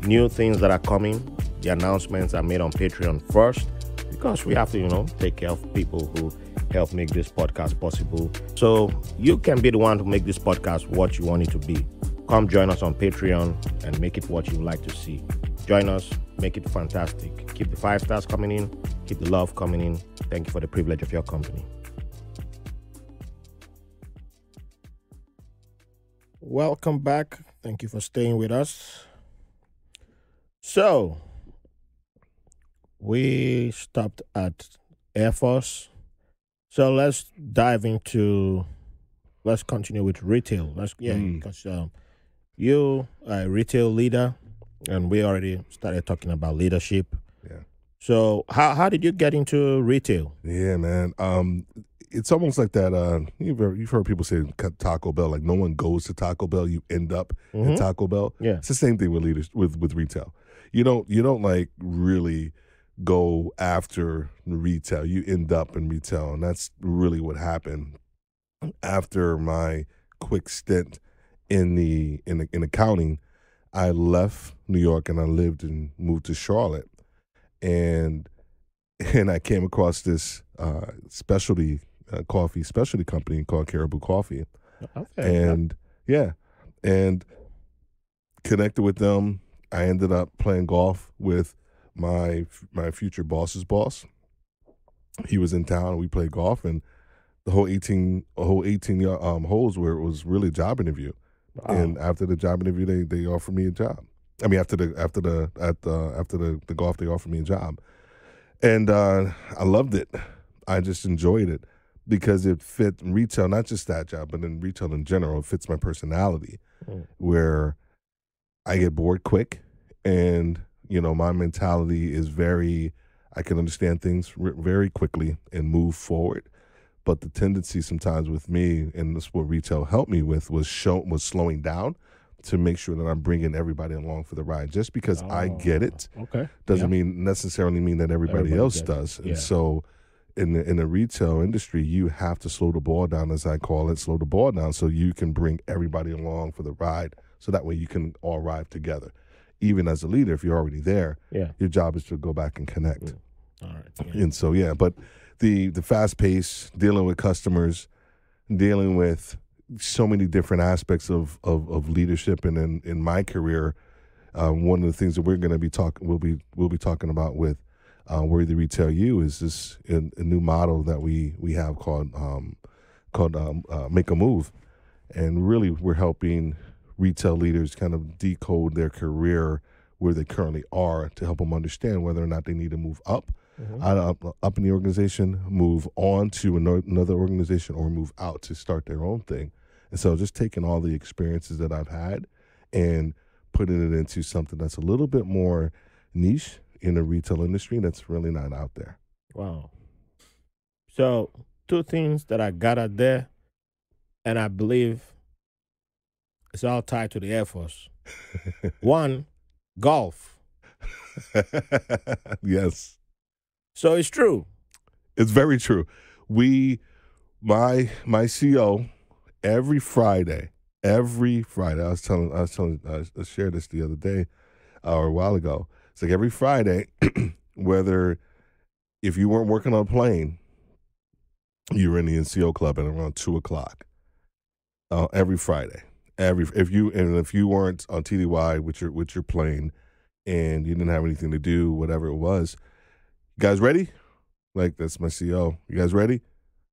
new things that are coming. The announcements are made on Patreon first because we have to, take care of people who help make this podcast possible. So you can be the one to make this podcast what you want it to be. Come join us on Patreon and make it what you like to see. Join us, make it fantastic. Keep the 5 stars coming in, keep the love coming in. Thank you for the privilege of your company. Welcome back. Thank you for staying with us. So we stopped at Air Force. So let's continue with retail. Because you are a retail leader, and we already started talking about leadership. Yeah. So how did you get into retail? Yeah, man. It's almost like that. You've heard people say Taco Bell, like no one goes to Taco Bell, you end up at Taco Bell. Yeah. It's the same thing with with retail. You don't like really go after retail. You end up in retail, and that's really what happened. After my quick stint in accounting, I left New York and I moved to Charlotte, and I came across this specialty company called Caribou Coffee, Okay. and connected with them. I ended up playing golf with my future boss's boss. He was in town, and we played golf, and the whole 18 holes where it was really a job interview. Wow. And after the job interview, they offered me a job. I mean, after the golf, they offered me a job, and I loved it. I just enjoyed it because it fit retail, not just that job, but in retail in general. It fits my personality, where I get bored quick, and my mentality is I can understand things very quickly and move forward. But the tendency sometimes with me, and this is what retail helped me with, was slowing down to make sure that I'm bringing everybody along for the ride. Just because I get it doesn't necessarily mean that everybody else does. Yeah. And so in the retail industry, you have to slow the ball down, as I call it, slow the ball down so you can bring everybody along for the ride. So that way you can all ride together. Even as a leader, if you're already there, your job is to go back and connect. All right. Yeah. And so, but the fast pace, dealing with customers, dealing with so many different aspects of leadership, and in my career, one of the things that we're going to be we'll be talking about with Worthy Retail U is this a new model that we have called Make a Move, and really we're helping retail leaders kind of decode their career where they currently are to help them understand whether or not they need to move up in the organization, move on to another organization, or move out to start their own thing. And so just taking all the experiences that I've had and putting it into something that's a little bit more niche in the retail industry that's really not out there. Wow. So 2 things that I got out there, and I believe it's all tied to the Air Force. 1, golf. Yes. So it's true. It's very true. My CO, every Friday, I shared this the other day or a while ago. It's like every Friday, whether if you weren't working on a plane, you were in the NCO club at around 2:00. Every Friday. If you weren't on TDY with your plane and you didn't have anything to do, whatever it was, you guys ready? Like, that's my CO. You guys ready?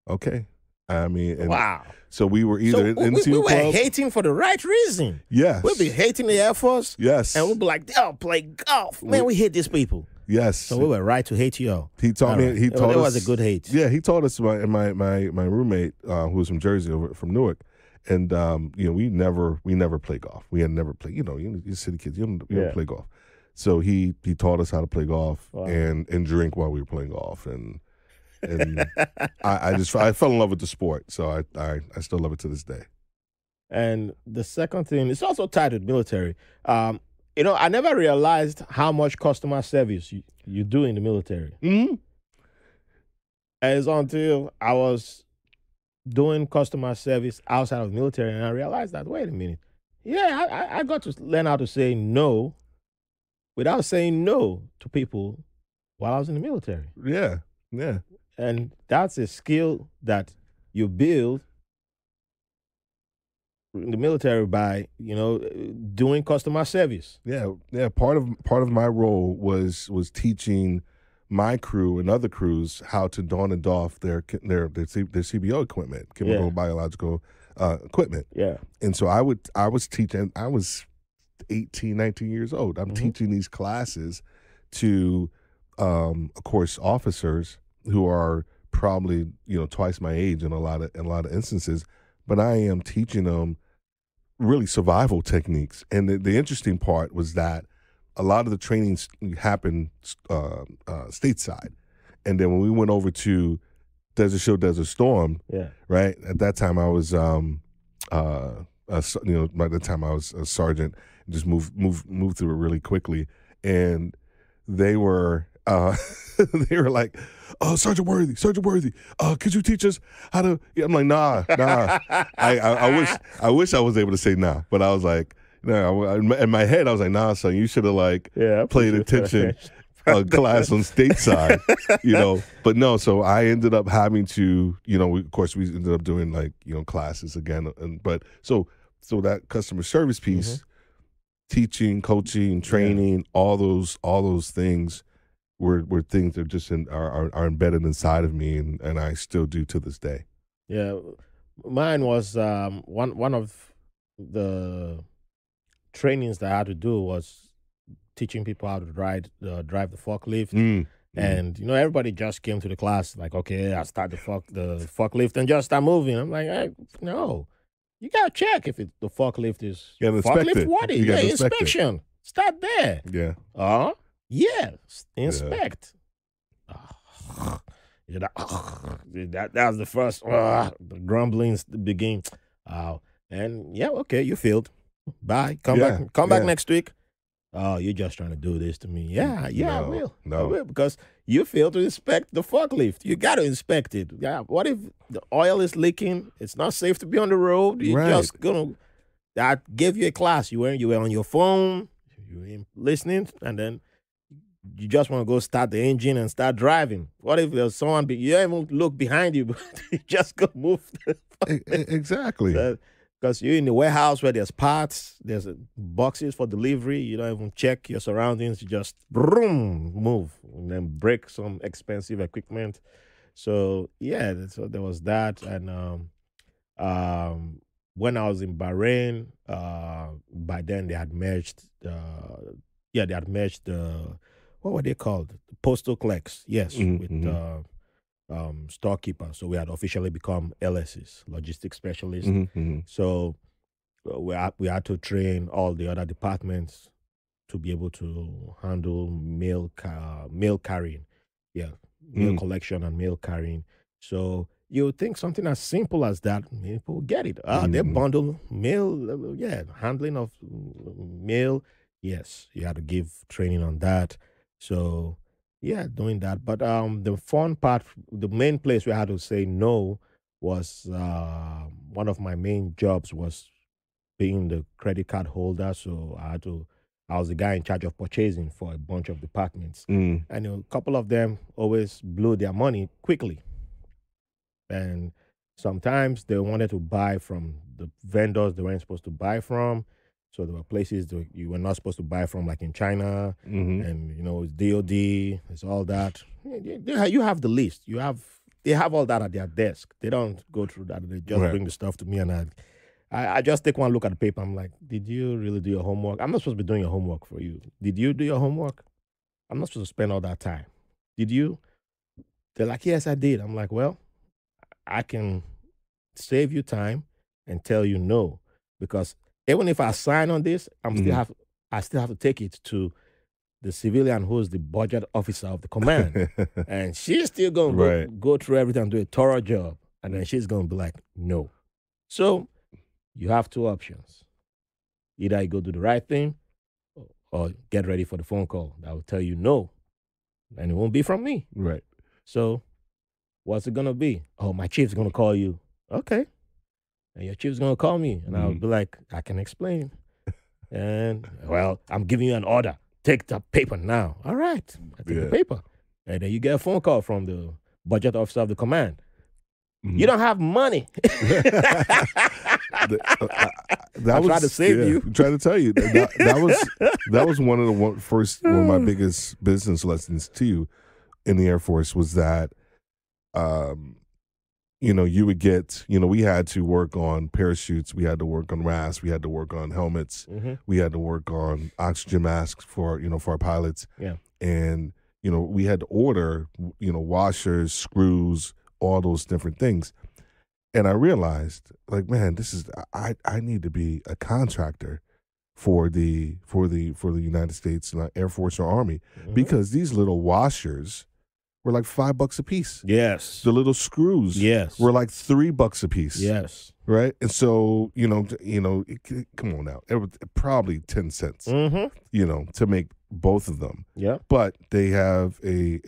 Okay. I mean, wow. So we were either in NCO we were club. hating for the right reason. Yes. We'll be hating the Air Force. Yes. And we'll be like, they'll play golf. Man, we hate these people. Yes. So we were right to hate y'all. He taught me. Right. He taught us. It was a good hate. Yeah, he taught us. My roommate, who was from Jersey, from Newark, and we never play golf. We had never played. You city kids, you don't play golf. So he taught us how to play golf and drink while we were playing golf, and I fell in love with the sport. So I still love it to this day. And the second thing, it's also tied with military. I never realized how much customer service you do in the military. Mm-hmm. And it's until I was doing customer service outside of the military, and I realized that, wait a minute. Yeah, I got to learn how to say no without saying no to people while I was in the military. Yeah, yeah. And that's a skill that you build in the military by, doing customer service. Yeah. Part of my role was teaching my crew and other crews how to don and doff their CBO equipment, chemical biological equipment. Yeah. And so I was teaching. I was 18, 19 years old. I'm teaching these classes to, of course, officers who are probably twice my age in a lot of instances, but I am teaching them really survival techniques. And the interesting part was that a lot of the trainings happened stateside, and then when we went over to Desert Shield, Desert Storm, right at that time I was by the time I was a sergeant, just moved through it really quickly, and they were like, "Oh, Sergeant Worthy, could you teach us how to?" Yeah, I'm like, nah. I wish I was able to say nah, but I was like, no. In my head, I was like, nah, son, you should have played attention class on stateside, But no, so I ended up having to, we ended up doing classes again, but so that customer service piece. teaching, coaching, training, all those things were things that just are embedded inside of me, and I still do to this day. Yeah, mine was one of the trainings that I had to do was teaching people how to drive the forklift. And everybody just came to the class like, okay, I'll start the forklift and just start moving. I'm like, hey, no, you gotta check if the forklift is forklift. What is inspection? Start there. Yeah. Inspect. That's the first the grumblings begin. And okay, you failed. Bye. Come back next week. Oh, you're just trying to do this to me. Yeah, I will. I will, because you failed to inspect the forklift. You got to inspect it. Yeah. What if the oil is leaking? It's not safe to be on the road. You're just gonna. I gave you a class. You were on your phone. You were listening, and then you just want to go start the engine and start driving. What if there's someone? You don't even look behind you, but you just go move. Exactly. Because you're in the warehouse where there's parts, there's boxes for delivery. You don't even check your surroundings. You just move and then break some expensive equipment. So so there was that. And when I was in Bahrain, by then they had merged. They had merged the what were they called? The postal clerks. Yes, with storekeeper. So we had officially become LSs, logistics specialists. So we had to train all the other departments to be able to handle mail carrying. Mail collection and mail carrying. So you would think something as simple as that, people get it. They bundle mail, handling of mail. Yes, you had to give training on that. So doing that. But the fun part, the main place where I had to say no was one of my main jobs was being the credit card holder. So I was the guy in charge of purchasing for a bunch of departments. And a couple of them always blew their money quickly. And sometimes they wanted to buy from the vendors they weren't supposed to buy from. So there were places that you were not supposed to buy from, like in China, and it's DOD, it's all that. You have the list. They have all that at their desk. They don't go through that. They just bring the stuff to me, and I just take one look at the paper. I'm like, did you really do your homework? I'm not supposed to be doing your homework for you. Did you do your homework? I'm not supposed to spend all that time. Did you? They're like, yes, I did. I'm like, well, I can save you time and tell you no, because even if I sign on this, I still have to take it to the civilian who's the budget officer of the command. And she's still going to go through everything and do a thorough job. And then she's going to be like, no. So you have two options. Either you go do the right thing or get ready for the phone call that will tell you no. And it won't be from me. Right. So what's it going to be? Oh, my chief's going to call you. Okay. And your chief's going to call me. And I'll be like, I can explain. And, well, I'm giving you an order. Take the paper now. All right. I take the paper. And then you get a phone call from the budget officer of the command. You don't have money. I tried to save you. I'm trying to tell you. That was one of my biggest business lessons to you in the Air Force was that, you would get, we had to work on parachutes, we had to work on RAS, we had to work on helmets, we had to work on oxygen masks for our pilots. Yeah. And, we had to order, washers, screws, all those different things. And I realized, like, man, I need to be a contractor for the United States Air Force or Army, because these little washers were like $5 a piece. Yes. The little screws were like $3 a piece. Yes. Right. And so, come on now. It was probably 10 cents, to make both of them. Yeah. But they have a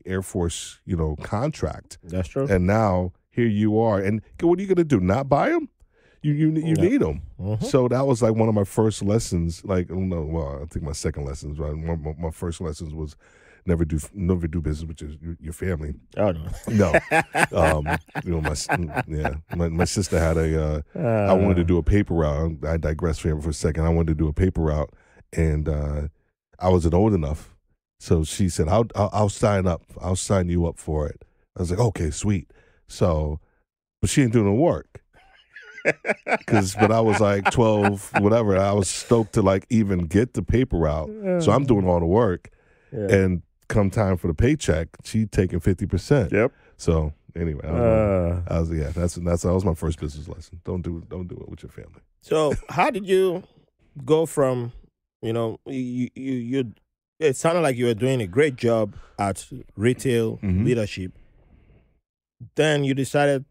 Air Force, contract. That's true. And now here you are. And what are you going to do? Not buy them? You need them. So that was like one of my first lessons. Like, I think my second lessons, right? My first lessons was never do business with your family. Oh no. No, my sister had I wanted to do a paper route. I digress for a second. I wanted to do a paper route, and I wasn't old enough, so she said, "I'll sign up. I'll sign you up for it." I was like, "Okay, sweet." So, but she ain't doing the work. But I was like 12, whatever. I was stoked to like even get the paper route. So I'm doing all the work, and come time for the paycheck, she taking 50%. Yep. So anyway, that was my first business lesson. Don't do it with your family. So how did you go from, you it sounded like you were doing a great job at retail leadership. Then you decided.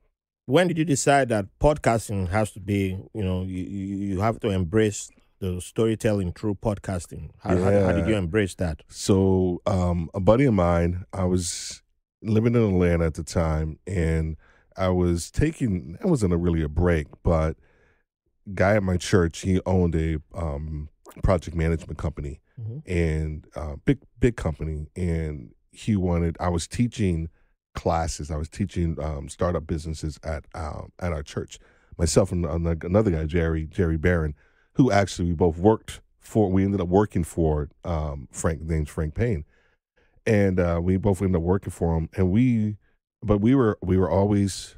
When did you decide that podcasting has to be, you have to embrace the storytelling through podcasting? How did you embrace that? So a buddy of mine, I was living in Atlanta at the time, and I wasn't really a break, but guy at my church, he owned a project management company, and big company, and I was teaching classes. I was teaching startup businesses at our church. Myself and another guy, Jerry Barron, who actually we ended up working for named Frank Payne, and we both ended up working for him. And we were always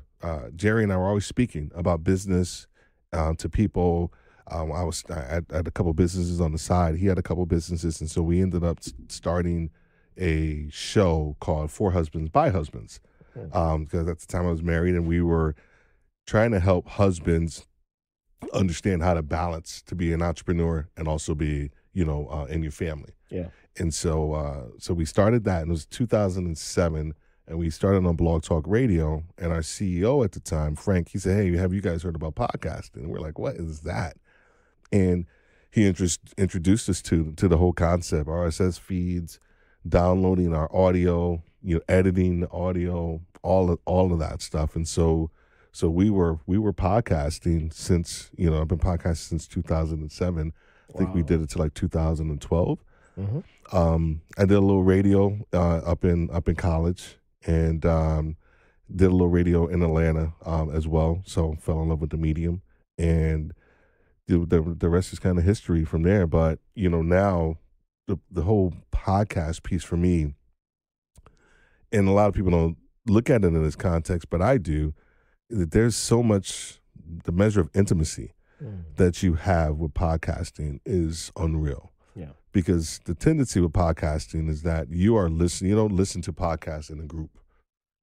Jerry and I were always speaking about business to people. I had a couple businesses on the side. He had a couple businesses, and so we ended up starting a show called For Husbands by Husbands, because at the time I was married, and we were trying to help husbands understand how to balance to be an entrepreneur and also be in your family. Yeah. And so we started that, and it was 2007, and we started on Blog Talk Radio. And our CEO at the time, Frank, he said, "Hey, have you guys heard about podcasting?" And we're like, "What is that?" And he introduced us to the whole concept, RSS feeds, downloading our audio, editing the audio, all of that stuff. And so we were podcasting since, I've been podcasting since 2007. I think we did it to like 2012. I did a little radio up in college, and did a little radio in Atlanta as well. So fell in love with the medium, and the rest is kind of history from there. But now the whole podcast piece for me, and a lot of people don't look at it in this context, but I do, that there's so much, the measure of intimacy that you have with podcasting is unreal. Yeah. Because the tendency with podcasting is that you don't listen to podcasts in a group,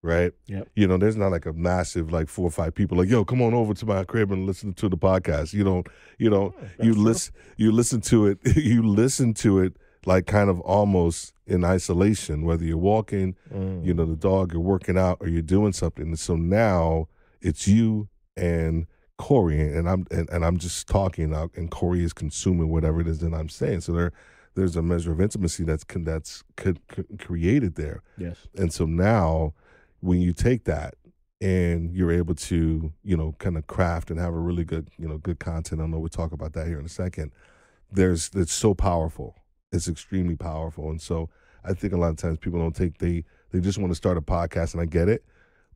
right? Yep. There's not like a massive, like 4 or 5 people like, "Yo, come on over to my crib and listen to the podcast." You listen to it like kind of almost in isolation, whether you're walking, the dog, you're working out, or you're doing something. And so now it's you and Corey, and I'm just talking out, and Corey is consuming whatever it is that I'm saying. So there's a measure of intimacy that's created there. Yes. And so now, when you take that and you're able to, kind of craft and have a really good, good content. I know we'll talk about that here in a second. It's so powerful. It's extremely powerful. And so I think a lot of times people don't they just want to start a podcast, and I get it,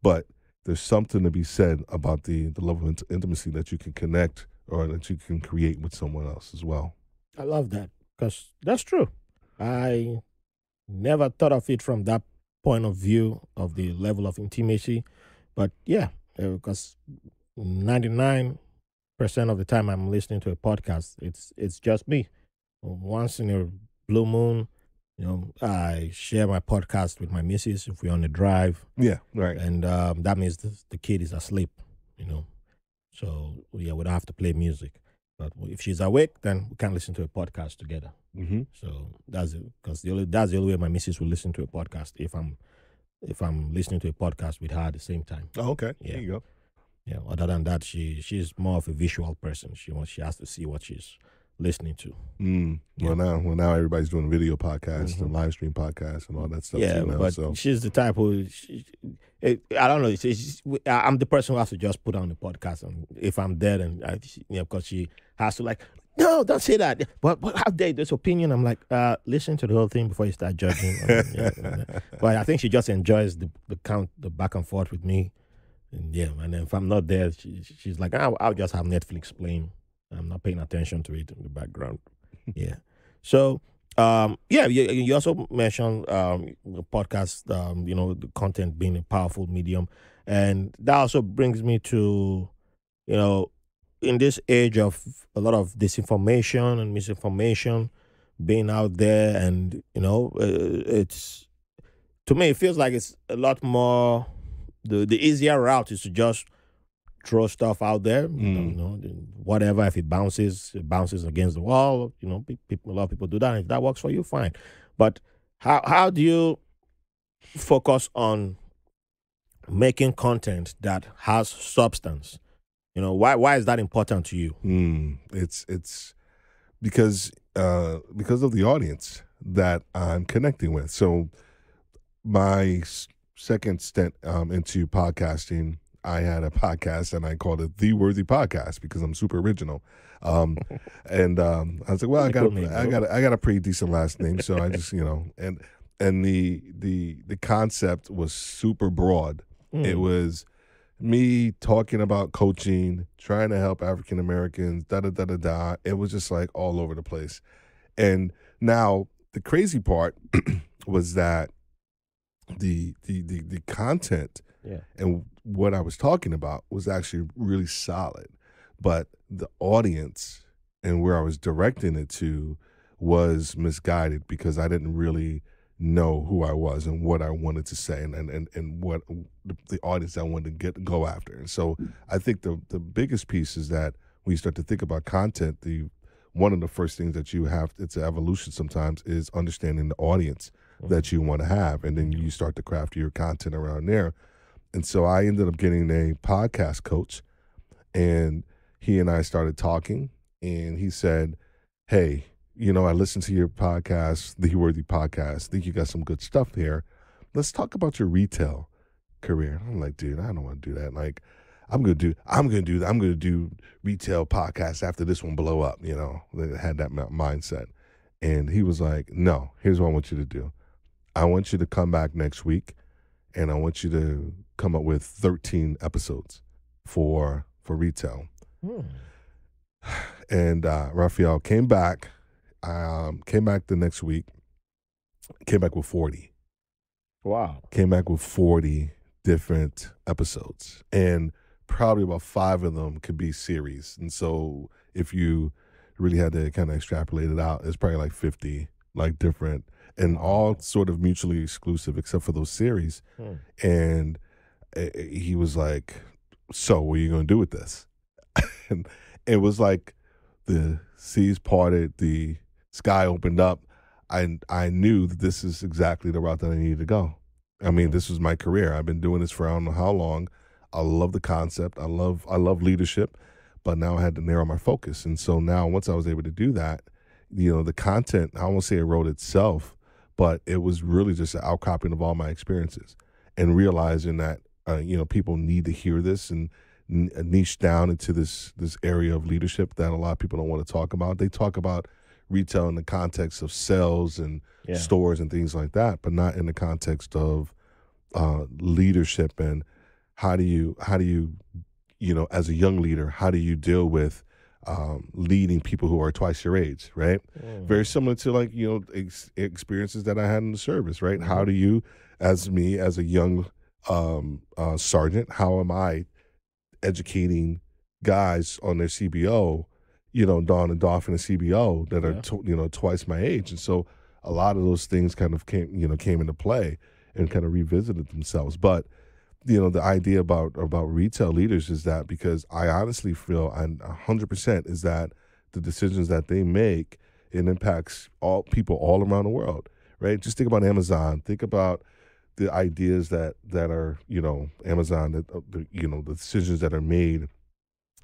but there's something to be said about the level of intimacy that you can connect or that you can create with someone else as well. I love that, because that's true. I never thought of it from that point of view of the level of intimacy, but yeah, because 99% of the time I'm listening to a podcast, it's just me. Once in a blue moon, I share my podcast with my missus if we're on the drive. Yeah, right. And that means the kid is asleep, So, yeah, we don't have to play music. But if she's awake, then we can listen to a podcast together. Mm-hmm. So that's it, because that's the only way my missus will listen to a podcast, if I'm listening to a podcast with her at the same time. Oh, okay. Yeah. There you go. Yeah. Other than that, she's more of a visual person. She has to see what she's listening to. Well, now everybody's doing video podcasts and live stream podcasts and all that stuff. Yeah, but she's the type who I don't know. I'm the person who has to just put on the podcast, and if I'm dead, and because she has to No, don't say that. But how dare this opinion? I'm like, listen to the whole thing before you start judging. But I think she just enjoys the back and forth with me. And and then if I'm not there, she's like, I'll just have Netflix playing. I'm not paying attention to it in the background. Yeah. So, you also mentioned the podcast, the content being a powerful medium. And that also brings me to, in this age of a lot of disinformation and misinformation being out there, and, it's, to me, it feels like it's a lot more, the easier route is to just throw stuff out there, whatever. If it bounces against the wall. A lot of people do that. If that works for you, fine. But how do you focus on making content that has substance? Why is that important to you? It's because of the audience that I'm connecting with. So my second stint into podcasting, I had a podcast and I called it The Worthy Podcast because I'm super original. And I was like, well, I got a pretty decent last name, so I just and the concept was super broad. It was me talking about coaching, trying to help African Americans, da da da da da. It was just like all over the place. And now the crazy part was that the content and what I was talking about was actually really solid, but the audience and where I was directing it to was misguided because I didn't really know who I was and what I wanted to say and what the audience I wanted to go after. And so I think the biggest piece is that when you start to think about content, one of the first things that you have, it's an evolution sometimes, is understanding the audience that you want to have, and then you start to craft your content around there. And so I ended up getting a podcast coach, and he and I started talking, and he said, hey, I listened to your podcast, The Worthy Podcast. I think you got some good stuff here. Let's talk about your retail career. I'm like, dude, I don't want to do that. Like, I'm gonna do retail podcasts after this one blow up. They had that mindset. And he was like, no, here's what I want you to do. I want you to come back next week, and I want you to come up with 13 episodes for retail. And Raphael came back. Came back the next week. Came back with 40. Wow. Came back with 40 different episodes, and probably about 5 of them could be series. And so if you really had to kind of extrapolate it out, it's probably like 50 like different and all sort of mutually exclusive except for those series. And he was like, so what are you going to do with this? And it was like the seas parted, the sky opened up. I knew that this is exactly the route that I needed to go. I mean, this was my career. I've been doing this for I don't know how long. I love the concept. I love leadership, but now I had to narrow my focus. And so now once I was able to do that, the content, I won't say it wrote itself, but it was really just an outcropping of all my experiences and realizing that, people need to hear this and niche down into this area of leadership that a lot of people don't want to talk about. They talk about retail in the context of sales and stores and things like that, but not in the context of leadership and how do you as a young leader, how do you deal with leading people who are twice your age, right? Very similar to like, experiences that I had in the service, right? How do you, as a young sergeant, how am I educating guys on their CBO, Dawn and Dolphin and CBO that are, twice my age. And so a lot of those things kind of came into play and kind of revisited themselves. But, the idea about retail leaders is that because I honestly feel, and 100% is that the decisions that they make, it impacts all people all around the world, right? Just think about Amazon. Think about the ideas that are, Amazon, the decisions that are made,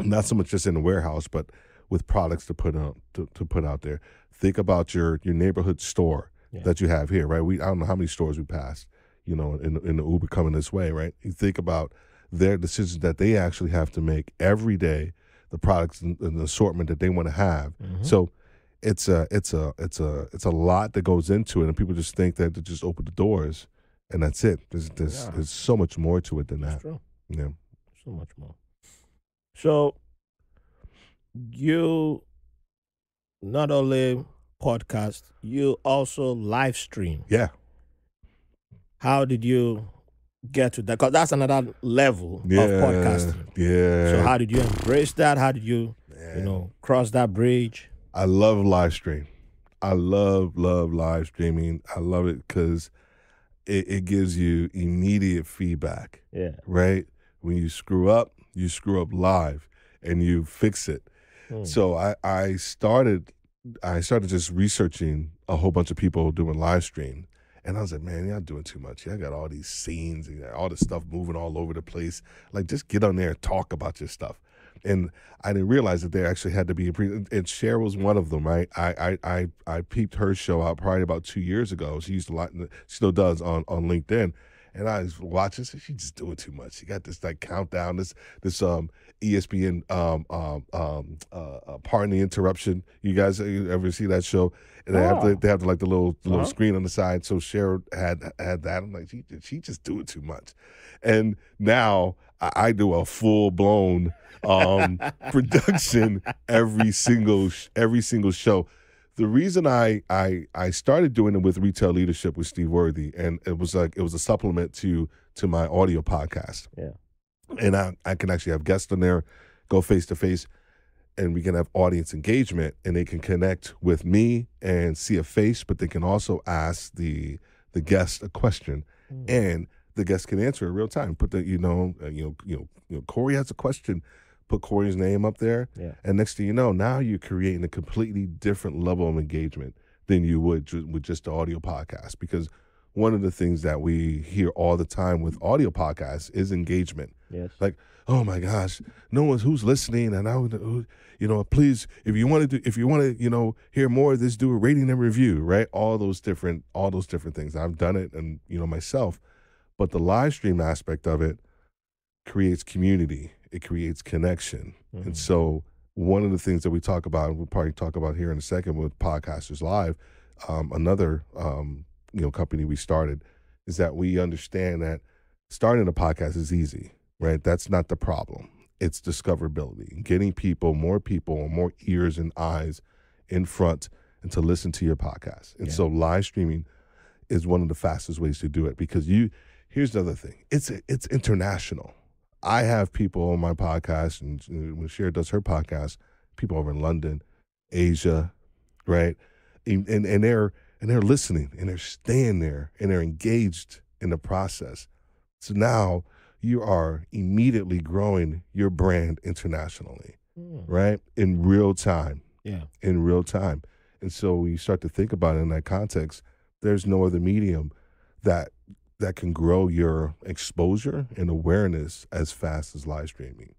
not so much just in the warehouse, but with products to put out to put out there. Think about your neighborhood store that you have here, right? I don't know how many stores we passed, in the Uber coming this way, right? You think about their decisions that they actually have to make every day the products and the assortment that they want to have. So it's a lot that goes into it, and people just think that to just open the doors and that's it. There's so much more to it than That's that. true. Yeah. So much more. So you not only podcast, you also live stream. Yeah. How did you get to that? Because that's another level of podcasting. Yeah. So how did you embrace that? How did you, cross that bridge? I love live stream. I love live streaming. I love it because it gives you immediate feedback. Yeah. Right? When you screw up live and you fix it. So I started just researching a whole bunch of people doing live stream. And I was like, man, y'all doing too much. Y'all got all these scenes and all this stuff moving all over the place. Like, just get on there and talk about your stuff. And I didn't realize that there actually had to be and Cher was one of them, right? I peeped her show out probably about 2 years ago. She used to still does on LinkedIn. And I was watching, so she's just doing too much. She got this like countdown, this ESPN Pardon the Interruption. You guys ever see that show? And they have like the little screen on the side. So Cher had that. I'm like, she just doing too much. And now I do a full blown production every single show. The reason I started doing it with Retail Leadership with Steve Worthy, and it was a supplement to my audio podcast. Yeah. And I can actually have guests on there, go face to face, and we can have audience engagement, and they can connect with me and see a face, but they can also ask the guest a question, and the guest can answer in real time. Put Corey has a question. Put Corey's name up there, and next thing you know, now you're creating a completely different level of engagement than you would with just the audio podcast. Because one of the things that we hear all the time with audio podcasts is engagement. Yes. Like, oh my gosh, no one's who's listening, and please, if you want to, hear more of this, do a rating and review, right? All those different things. I've done it, and myself, but the live stream aspect of it creates community. It creates connection. And so one of the things that we talk about, and we'll probably talk about here in a second with Podcasters Live, another company we started, is that we understand that starting a podcast is easy, right? That's not the problem. It's discoverability, getting more people, more ears and eyes in front and to listen to your podcast. And so live streaming is one of the fastest ways to do it, because here's the other thing. It's international. I have people on my podcast, and when Cher does her podcast, people over in London, Asia, right? And they're listening, and they're staying there, and they're engaged in the process. So now you are immediately growing your brand internationally, right? In real time. Yeah. In real time. And so when you start to think about it in that context, there's no other medium that can grow your exposure and awareness as fast as live streaming,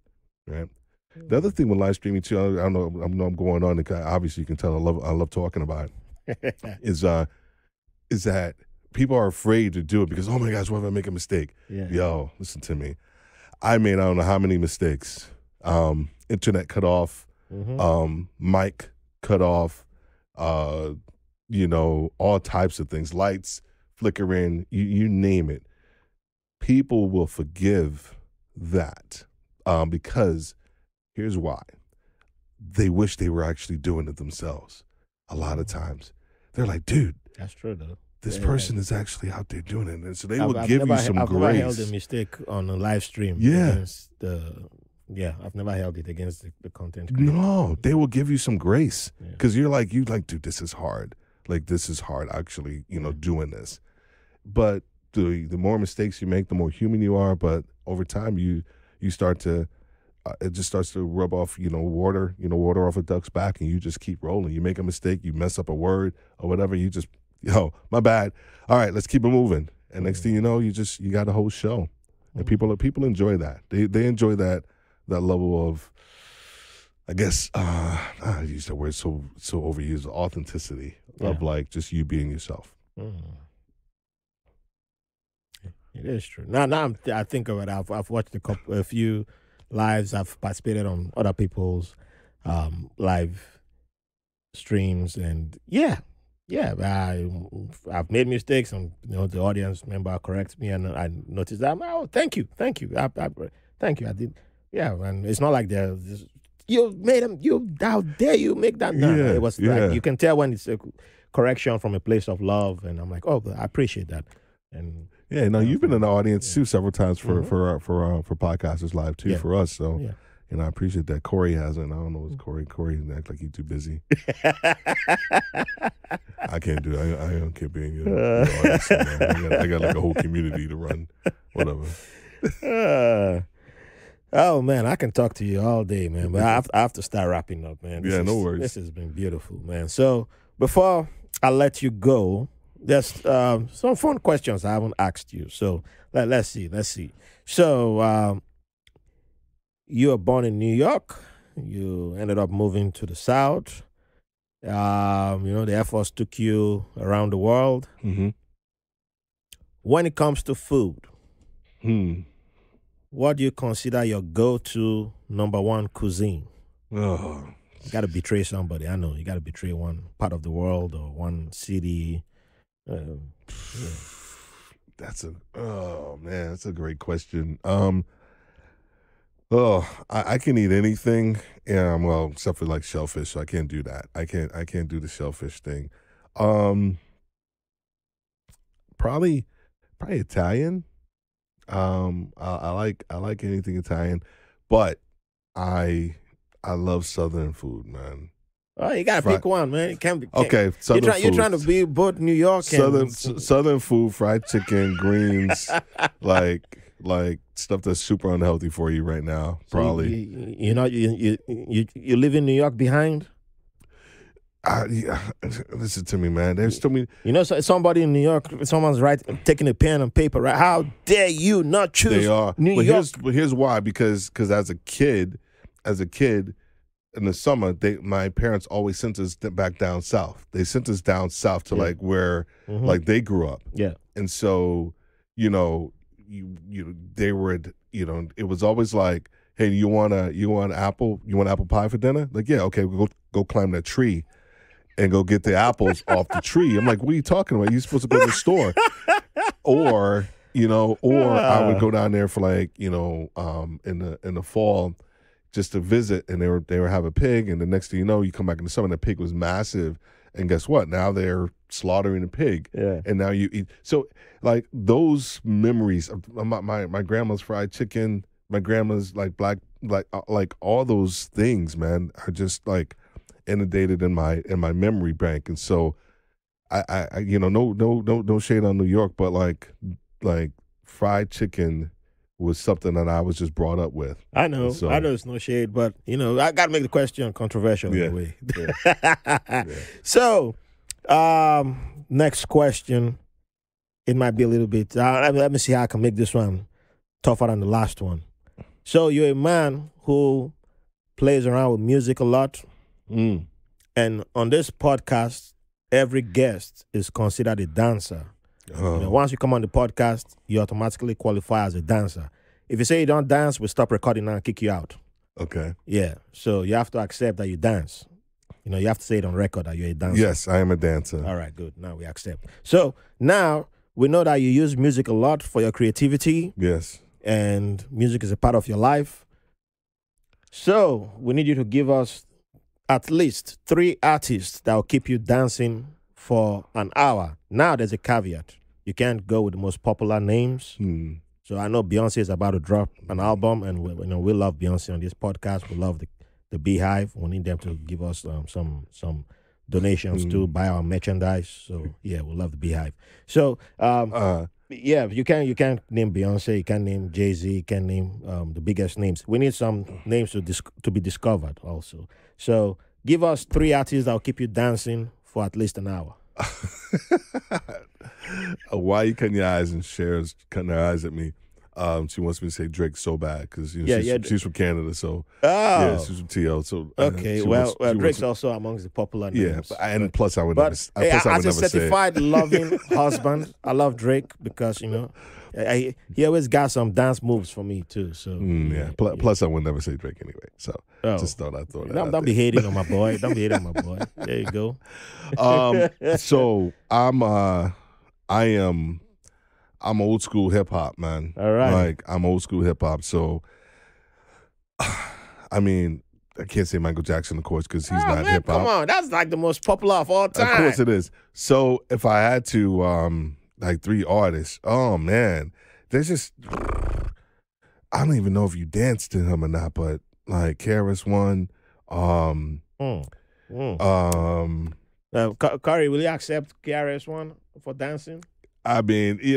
right? The other thing with live streaming too, I know I'm going on, and obviously you can tell I love talking about it, is that people are afraid to do it because, oh my gosh, what if I make a mistake? Yeah. Yo, listen to me. I made I don't know how many mistakes. Internet cut off, mic cut off, all types of things, lights flickering, you name it. People will forgive that because here's why. They wish they were actually doing it themselves. A lot of times. They're like, dude. That's true, though. This person is actually out there doing it. And so they will give you some grace. I've never held a mistake on a live stream. Yeah. I've never held it against the content creator. No, they will give you some grace. Because you're like, dude, this is hard. Like, this is hard actually, doing this. But the more mistakes you make, the more human you are. But over time, you start to, it just starts to rub off, water off a duck's back, and you just keep rolling. You make a mistake, you mess up a word or whatever, you just, my bad. All right, let's keep it moving. And next thing you know, you got a whole show. And people enjoy that. They enjoy that level of, I guess, I use that word so overused, authenticity of like just you being yourself. It is true. Now I think of it. I've watched a few lives. I've participated on other people's live streams, and I've made mistakes, and the audience member corrects me, and I noticed that. Oh, thank you, thank you, thank you. I did, and it's not like they're you made them. How dare you make that? No, it was like you can tell when it's a correction from a place of love, and I'm like, oh, I appreciate that. And you've been in the audience too several times for Podcasters Live too for us. So I appreciate that. Corey hasn't. I don't know. It's Corey. Corey act like he's too busy. I can't do it. I don't care being in the audience. I got like a whole community to run. Whatever. Oh man, I can talk to you all day, man. But I have to start wrapping up, man. No worries. This has been beautiful, man. So before I let you go, there's some fun questions I haven't asked you. So let's see. So you were born in New York. You ended up moving to the South. The Air Force took you around the world. Mm-hmm. When it comes to food, what do you consider your go-to number one cuisine? Oh, you got to betray somebody. I know you got to betray one part of the world or one city. That's a great question. I can eat anything. Well, except for like shellfish, so I can't do that. I can't do the shellfish thing. Probably Italian. I like anything Italian, but I love Southern food, man. Oh, you gotta pick one, man. It can't be okay. Southern you're trying to be both New York and Southern food, fried chicken, greens, like stuff that's super unhealthy for you right now. Probably. You live in New York behind. Listen to me, man. There's too many. Somebody in New York, someone's taking a pen and paper. Right? How dare you not choose? They are. New York. Here's why. Because as a kid, in the summer, my parents always sent us back down south. They sent us down south to like where like they grew up. Yeah. And so, they were, it was always like, hey, you want apple pie for dinner? Like, yeah, okay, we'll go climb that tree and go get the apples off the tree. I'm like, what are you talking about? You're supposed to go to the store. Or I would go down there for like, in the fall just to visit, and they would have a pig, and the next thing you know, you come back in the summer and the pig was massive, and guess what? Now they're slaughtering a pig, and now you eat. So like those memories of my grandma's fried chicken, my grandma's like like all those things, man, are just like inundated in my memory bank. And so I no shade on New York, but like fried chicken was something that I was just brought up with. I know it's no shade, but I got to make the question controversial anyway. Yeah. So, next question. It might be a little bit. Let me see how I can make this one tougher than the last one. So you're a man who plays around with music a lot, and on this podcast, every guest is considered a dancer. Once you come on the podcast, you automatically qualify as a dancer. If you say you don't dance, we stop recording now and kick you out. Okay. Yeah. So you have to accept that you dance. You have to say it on record that you're a dancer. Yes, I am a dancer. All right, good. Now we accept. So now we know that you use music a lot for your creativity. Yes. And music is a part of your life. So we need you to give us at least 3 artists that will keep you dancing for an hour. Now there's a caveat. You can't go with the most popular names. So I know Beyonce is about to drop an album, and we love Beyonce on this podcast. We love the Beehive. We need them to give us some donations to buy our merchandise. So yeah, we love the Beehive. So you can't name Beyonce. You can't name Jay-Z. You can't name the biggest names. We need some names to be discovered also. So give us 3 artists that will keep you dancing for at least an hour. Why you cutting your eyes and Cher's cutting her eyes at me? She wants me to say Drake so bad because she's from Canada, so Oh, she's from TO. So okay. Drake's also amongst the popular names. And plus I would But never. hey, Plus I would as a never say certified loving husband, I love Drake because he always got some dance moves for me too. So Plus I would never say Drake anyway. So just thought I thought that. Don't be hating on my boy. Don't be hating on my boy. There you go. So I'm old school hip hop, man. All right. Like I'm old school hip hop. So I mean, I can't say Michael Jackson, of course, because he's not hip hop. Come on, that's like the most popular of all time. Of course it is. So if I had to like 3 artists, oh man, there's just I don't even know if you danced to him or not, but like KRS One, Curry, will you accept KRS One for dancing? I mean, like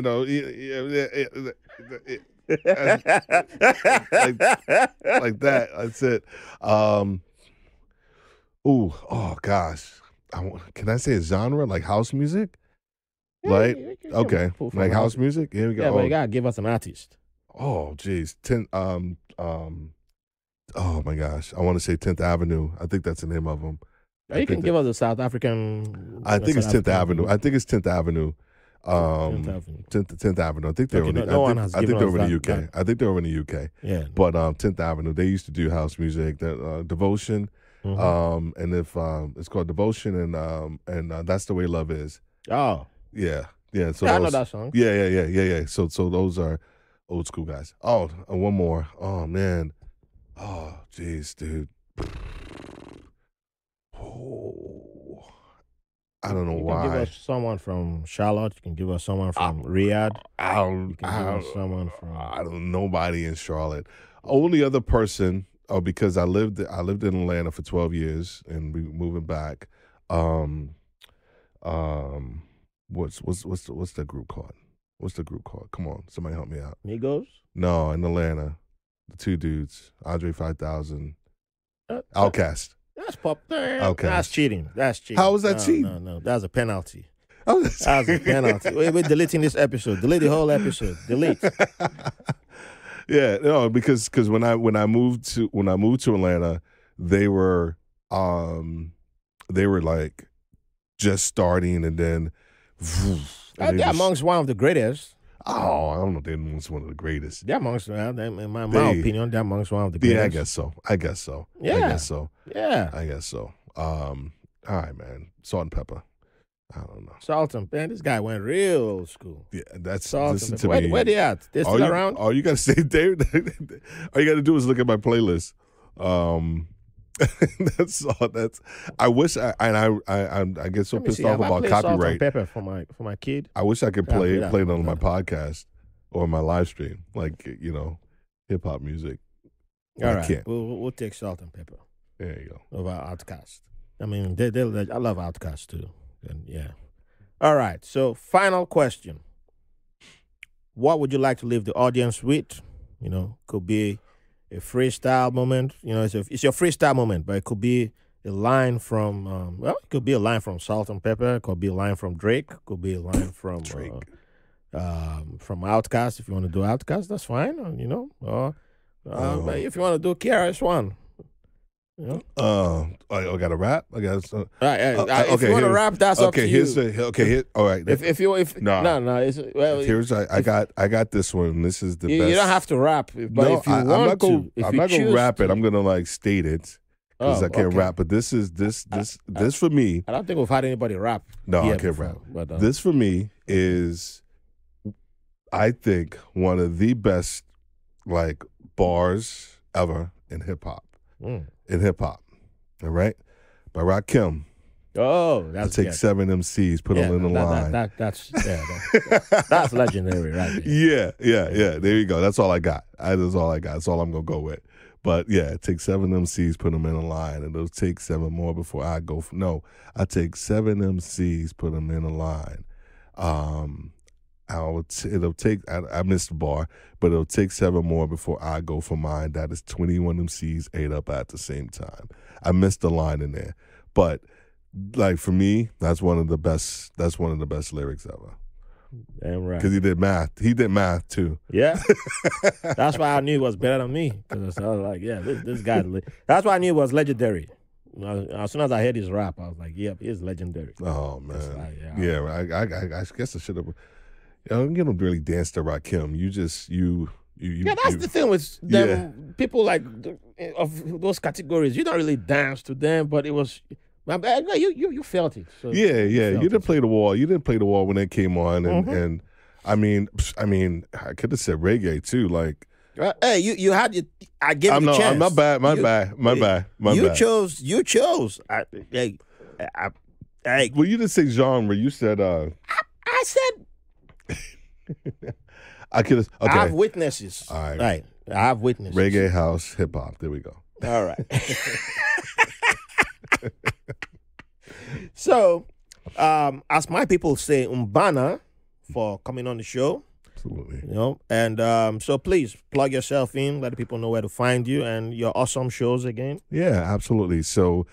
that. That's it. Oh gosh. Can I say a genre like house music? Like okay, like house music. Here we go. Yeah, but you gotta give us an artist. Oh geez, oh my gosh, I want to say 10th Avenue. I think that's the name of them. You can give us a South African. I think it's 10th Avenue. I think it's 10th Avenue. 10th Avenue. 10th Avenue. I think they're in the UK. I think they were in the UK. Yeah. But 10th Avenue, they used to do house music. Devotion. And if it's called Devotion, and That's the Way Love Is. Oh. Yeah. So I know that song. Yeah. So those are old school guys. Oh, and one more. Oh man. Oh, jeez, dude. Oh, I don't know why. You can give us someone from Charlotte. You can give us someone from Riyadh. Nobody in Charlotte. Only other person, because I lived in Atlanta for 12 years and we moving back. What's that group called? What's the group called? Come on, somebody help me out. Migos? No, in Atlanta, the 2 dudes, Andre 5000, Outkast. That's pop. Outkast. That's cheating. How was that cheating? No, that's a penalty. Oh, that's a penalty. We're deleting this episode. Delete the whole episode. Delete. Yeah, no, because when I moved to Atlanta, they were like just starting, and then they're amongst one of the greatest. Oh, I don't know if they're amongst one of the greatest. They're amongst, in my opinion, they're amongst one of the greatest. Yeah, I guess so. Yeah. I guess so. Yeah. I guess so. All right, man. Salt and pepper. I don't know. Salt and pepper. This guy went real old school. Yeah, that's Salt listen and to pepper. me. Where they at? They still around? All you gotta say, David. All you gotta do is look at my playlist. That's all. I wish I get so pissed off about copyright. Salt and pepper for my kid. I wish I could play it on my podcast or my live stream, like hip hop music. All right, can't. We'll take Salt and Pepper. There you go. Over Outkast. I mean, I love Outkast too. And yeah. All right. So, final question: what would you like to leave the audience with? Could be a freestyle moment. It's your freestyle moment, but it could be a line from. It could be a line from Salt and Pepper. It could be a line from Drake. It could be a line from Drake. From Outkast. If you want to do Outkast, that's fine. But if you want to do KRS-One, I got to rap. I got to. If you want to rap, that's up to you. All right. Here's I got this one. This is the best. You don't have to rap, but if you want to, I'm not gonna rap it. I'm gonna state it because I can't rap. But this for me. I don't think we've had anybody rap. No, I can't rap. But this for me is, I think, one of the best bars ever in hip hop. All right, by Rakim. Oh, that's take 7 MCs, put them in the line. That's legendary, right there. Yeah. There you go. That's all I got. That's all I got. That's all I'm gonna go with. But yeah, take 7 MCs, put them in a line, and it'll take 7 more before I go. I take 7 MCs, put them in a line. It'll take. I missed the bar, but it'll take 7 more before I go for mine. That is 21 MCs ate up at the same time. I missed the line in there, but for me, that's one of the best. That's one of the best lyrics ever. Damn right. Because he did math. He did math too. Yeah. That's why I knew he was better than me. Because I was like, yeah, this guy. That's why I knew he was legendary. As soon as I heard his rap, I was like, yep, he's legendary. Oh man. Like, I guess I should have. You don't really dance to Rakim. You just you. Yeah, that's the thing with them. People like of those categories. You don't really dance to them, but it was. You felt it. So you didn't play the wall. You didn't play the wall when it came on, and I mean, I could have said reggae too. Like, hey, you had it. I gave you a chance. My bad. My bad. You chose. Hey. Well, you didn't say genre. You said. I said. I could have. Okay. I have witnesses. All right. Right. I have witnesses. Reggae, house, hip hop. There we go. All right. So, as my people say, umbana for coming on the show. Absolutely. You know, and so please plug yourself in, let the people know where to find you and your awesome shows again. Yeah, absolutely. So,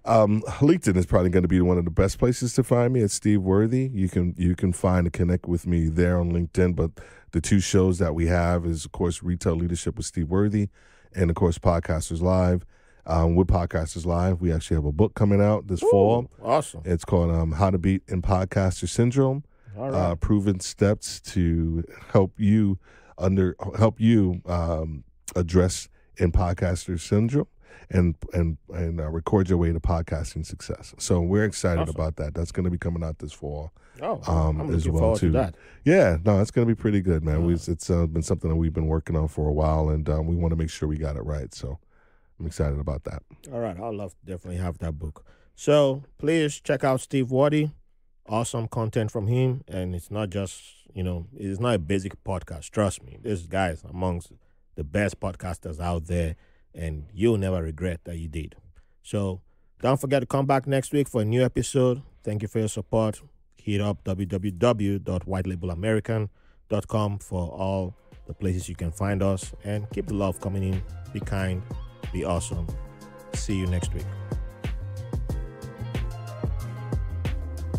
LinkedIn is probably going to be one of the best places to find me. It's Steve Worthy. You can find and connect with me there on LinkedIn. But the two shows that we have is, of course, Retail Leadership with Steve Worthy, and of course, Podcasters Live. With Podcasters Live, we actually have a book coming out this fall. Awesome. It's called How to Beat in Podcaster Syndrome. All right. Proven steps to help you address in podcaster syndrome and record your way to podcasting success. So we're excited about that. That's going to be coming out this fall. Oh, I'm looking forward to that. Yeah, no, it's going to be pretty good, man. It's been something that we've been working on for a while, and we want to make sure we got it right. So I'm excited about that. All right, I'd love to definitely have that book. So please check out Steve Worthy. Awesome content from him, and it's not just, it's not a basic podcast. Trust me, this guy is amongst the best podcasters out there, and you'll never regret that you did. So don't forget to come back next week for a new episode. Thank you for your support. Hit up www.whitelabelamericans.com for all the places you can find us, and keep the love coming in. Be kind, be awesome. See you next week.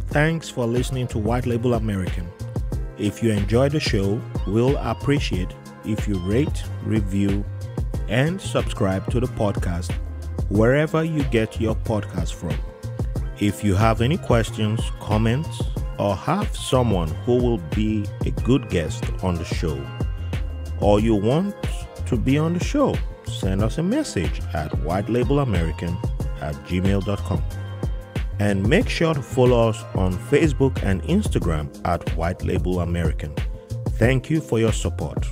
Thanks for listening to White Label American. If you enjoyed the show, we'll appreciate if you rate, review, and subscribe to the podcast wherever you get your podcast from. If you have any questions, comments, or have someone who will be a good guest on the show, or you want to be on the show, send us a message at whitelabelamerican@gmail.com. And make sure to follow us on Facebook and Instagram at White Label American. Thank you for your support.